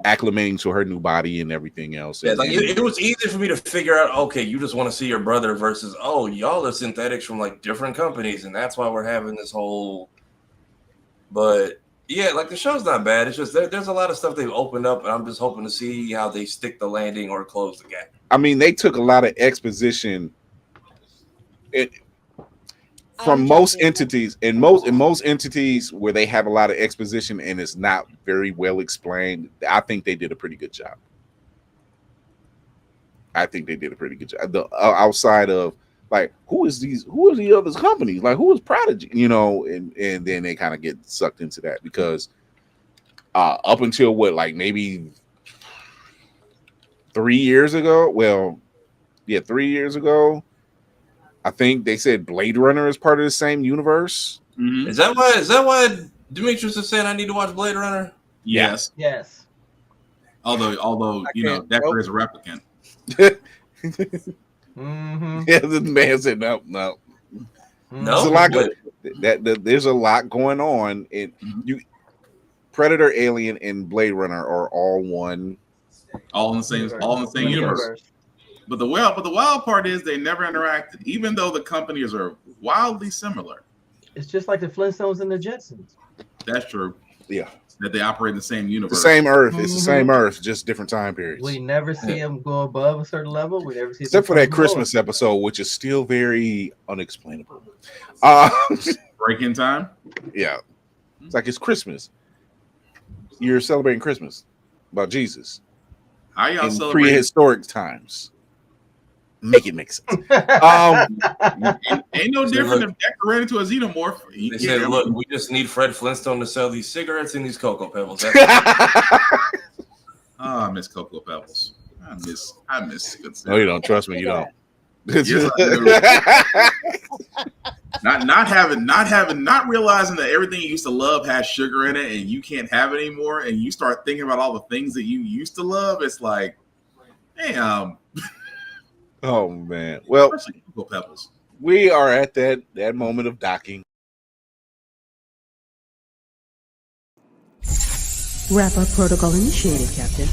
acclimating to her new body and everything else. Yeah, like it was easy for me to figure out. Okay, you just want to see your brother versus y'all are synthetics from like different companies, and that's why we're having this whole. But yeah, like the show's not bad. It's just there's a lot of stuff they've opened up, and I'm just hoping to see how they stick the landing or close the gap. I mean, they took a lot of exposition. From most entities, in most entities where they have a lot of exposition and it's not very well explained, I think they did a pretty good job. Outside of like, who are the other companies? Like, who is Prodigy? And then they kind of get sucked into that because up until maybe 3 years ago. Well, yeah, 3 years ago. I think they said Blade Runner is part of the same universe. Mm-hmm. Is that why Demetrius is saying I need to watch Blade Runner? Yes. Yes. Although Decker is a replicant. Mm-hmm. Yeah, the man said no. There's a lot going on. Predator, Alien, and Blade Runner are all in the same universe. But the wild part is they never interacted, even though the companies are wildly similar. It's just like the Flintstones and the Jetsons. That's true. Yeah. That they operate in the same universe. The same Earth. Mm-hmm. It's the same Earth, just different time periods. We never see them go above a certain level. We never see except for that Christmas episode, which is still very unexplainable. Break in time? Yeah. It's like it's Christmas. You're celebrating Christmas about Jesus. How y'all in prehistoric times? Make it make sense. Ain't no different if Decker ran into a xenomorph. They said, look, we just need Fred Flintstone to sell these cigarettes and these Cocoa Pebbles. I miss Cocoa Pebbles. I miss good stuff. No, you don't. Trust me, you don't. Yes, not realizing that everything you used to love has sugar in it and you can't have it anymore, and you start thinking about all the things that you used to love. It's like, damn. Oh man! Well, we are at that moment of docking. Wrap-up protocol initiated, Captain.